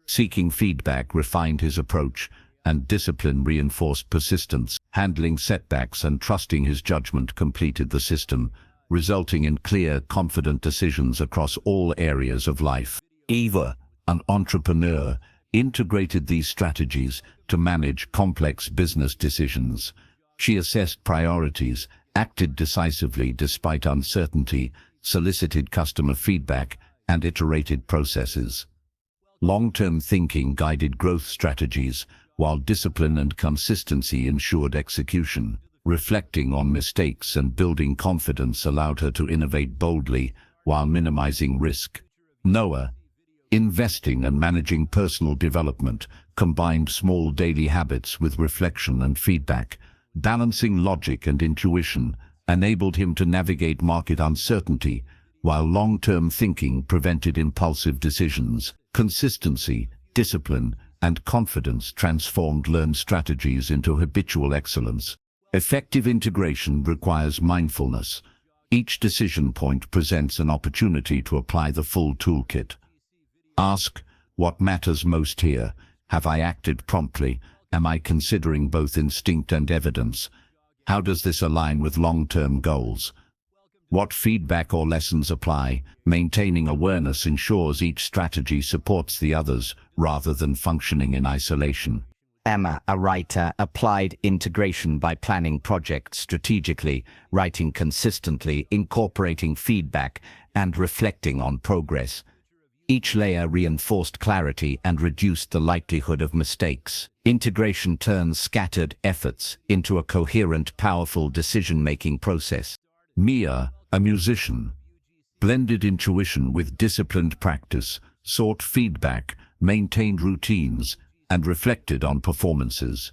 Speaker 1: Seeking feedback refined his approach, and discipline reinforced persistence. Handling setbacks and trusting his judgment completed the system, resulting in clear, confident decisions across all areas of life. Eva, an entrepreneur, integrated these strategies to manage complex business decisions. She assessed priorities, acted decisively despite uncertainty, solicited customer feedback, and iterated processes. Long-term thinking guided growth strategies, while discipline and consistency ensured execution. Reflecting on mistakes and building confidence allowed her to innovate boldly while minimizing risk. Noah, investing and managing personal development, combined small daily habits with reflection and feedback. Balancing logic and intuition enabled him to navigate market uncertainty, while long-term thinking prevented impulsive decisions. Consistency, discipline, and confidence transformed learned strategies into habitual excellence. Effective integration requires mindfulness. Each decision point presents an opportunity to apply the full toolkit. Ask, what matters most here? Have I acted promptly? Am I considering both instinct and evidence? How does this align with long-term goals? What feedback or lessons apply? Maintaining awareness ensures each strategy supports the others rather than functioning in isolation.
Speaker 2: Emma, a writer, applied integration by planning projects strategically, writing consistently, incorporating feedback, and reflecting on progress. Each layer reinforced clarity and reduced the likelihood of mistakes. Integration turns scattered efforts into a coherent, powerful decision-making process.
Speaker 1: Mia, a musician, blended intuition with disciplined practice, sought feedback, maintained routines, and reflected on performances.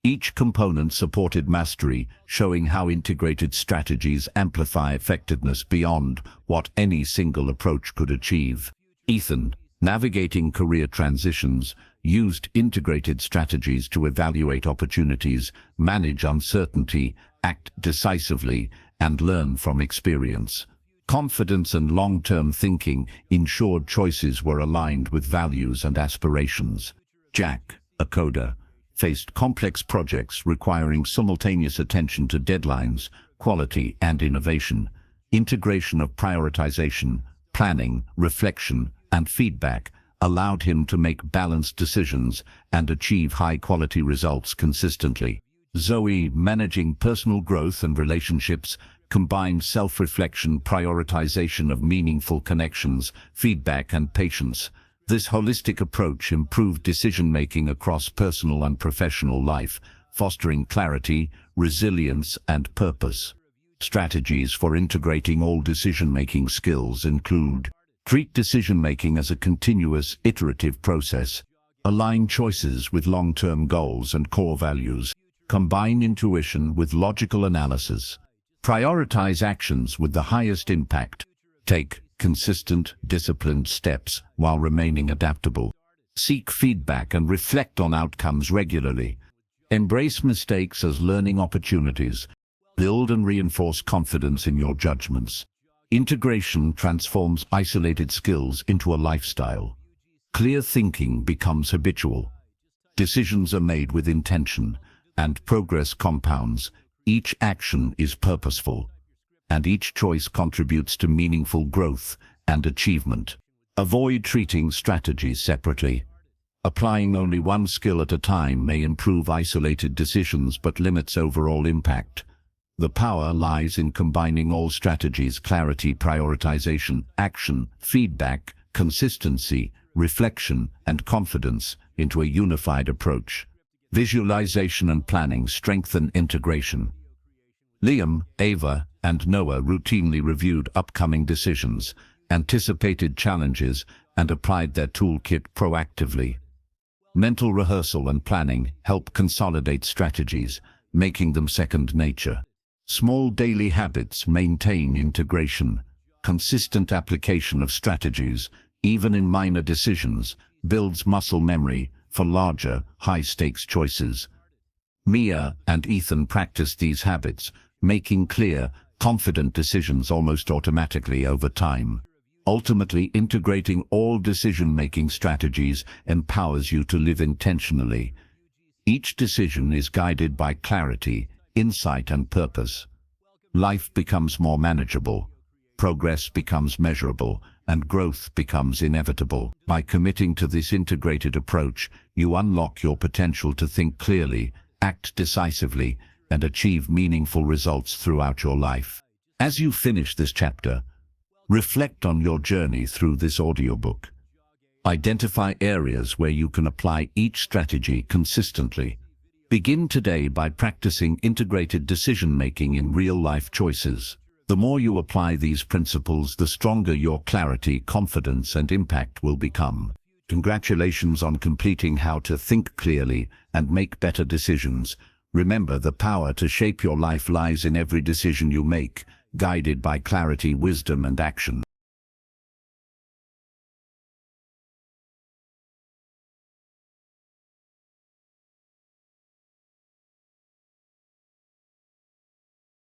Speaker 1: Each component supported mastery, showing how integrated strategies amplify effectiveness beyond what any single approach could achieve. Ethan, navigating career transitions, used integrated strategies to evaluate opportunities, manage uncertainty, act decisively, and learn from experience. Confidence and long-term thinking ensured choices were aligned with values and aspirations. Jack, a coder, faced complex projects requiring simultaneous attention to deadlines, quality, and innovation. Integration of prioritization, planning, reflection, and feedback allowed him to make balanced decisions and achieve high-quality results consistently. Zoe, managing personal growth and relationships, combined self-reflection, prioritization of meaningful connections, feedback, and patience. This holistic approach improved decision-making across personal and professional life, fostering clarity, resilience, and purpose. Strategies for integrating all decision-making skills include: treat decision-making as a continuous, iterative process. Align choices with long-term goals and core values. Combine intuition with logical analysis. Prioritize actions with the highest impact. Take consistent, disciplined steps while remaining adaptable. Seek feedback and reflect on outcomes regularly. Embrace mistakes as learning opportunities. Build and reinforce confidence in your judgments. Integration transforms isolated skills into a lifestyle. Clear thinking becomes habitual. Decisions are made with intention, and progress compounds. Each action is purposeful, and each choice contributes to meaningful growth and achievement. Avoid treating strategies separately. Applying only one skill at a time may improve isolated decisions but limits overall impact. The power lies in combining all strategies: clarity, prioritization, action, feedback, consistency, reflection, and confidence into a unified approach. Visualization and planning strengthen integration. Liam, Ava, and Noah routinely reviewed upcoming decisions, anticipated challenges, and applied their toolkit proactively. Mental rehearsal and planning help consolidate strategies, making them second nature. Small daily habits maintain integration. Consistent application of strategies, even in minor decisions, builds muscle memory for larger, high-stakes choices. Mia and Ethan practiced these habits, making clear, confident decisions almost automatically over time. Ultimately, integrating all decision-making strategies empowers you to live intentionally. Each decision is guided by clarity, insight, and purpose. Life becomes more manageable, progress becomes measurable, and growth becomes inevitable. By committing to this integrated approach, you unlock your potential to think clearly, act decisively, and achieve meaningful results throughout your life. As you finish this chapter, reflect on your journey through this audiobook. Identify areas where you can apply each strategy consistently. Begin today by practicing integrated decision-making in real-life choices. The more you apply these principles, the stronger your clarity, confidence, and impact will become. Congratulations on completing How to Think Clearly and Make Better Decisions. Remember, the power to shape your life lies in every decision you make, guided by clarity, wisdom, and action.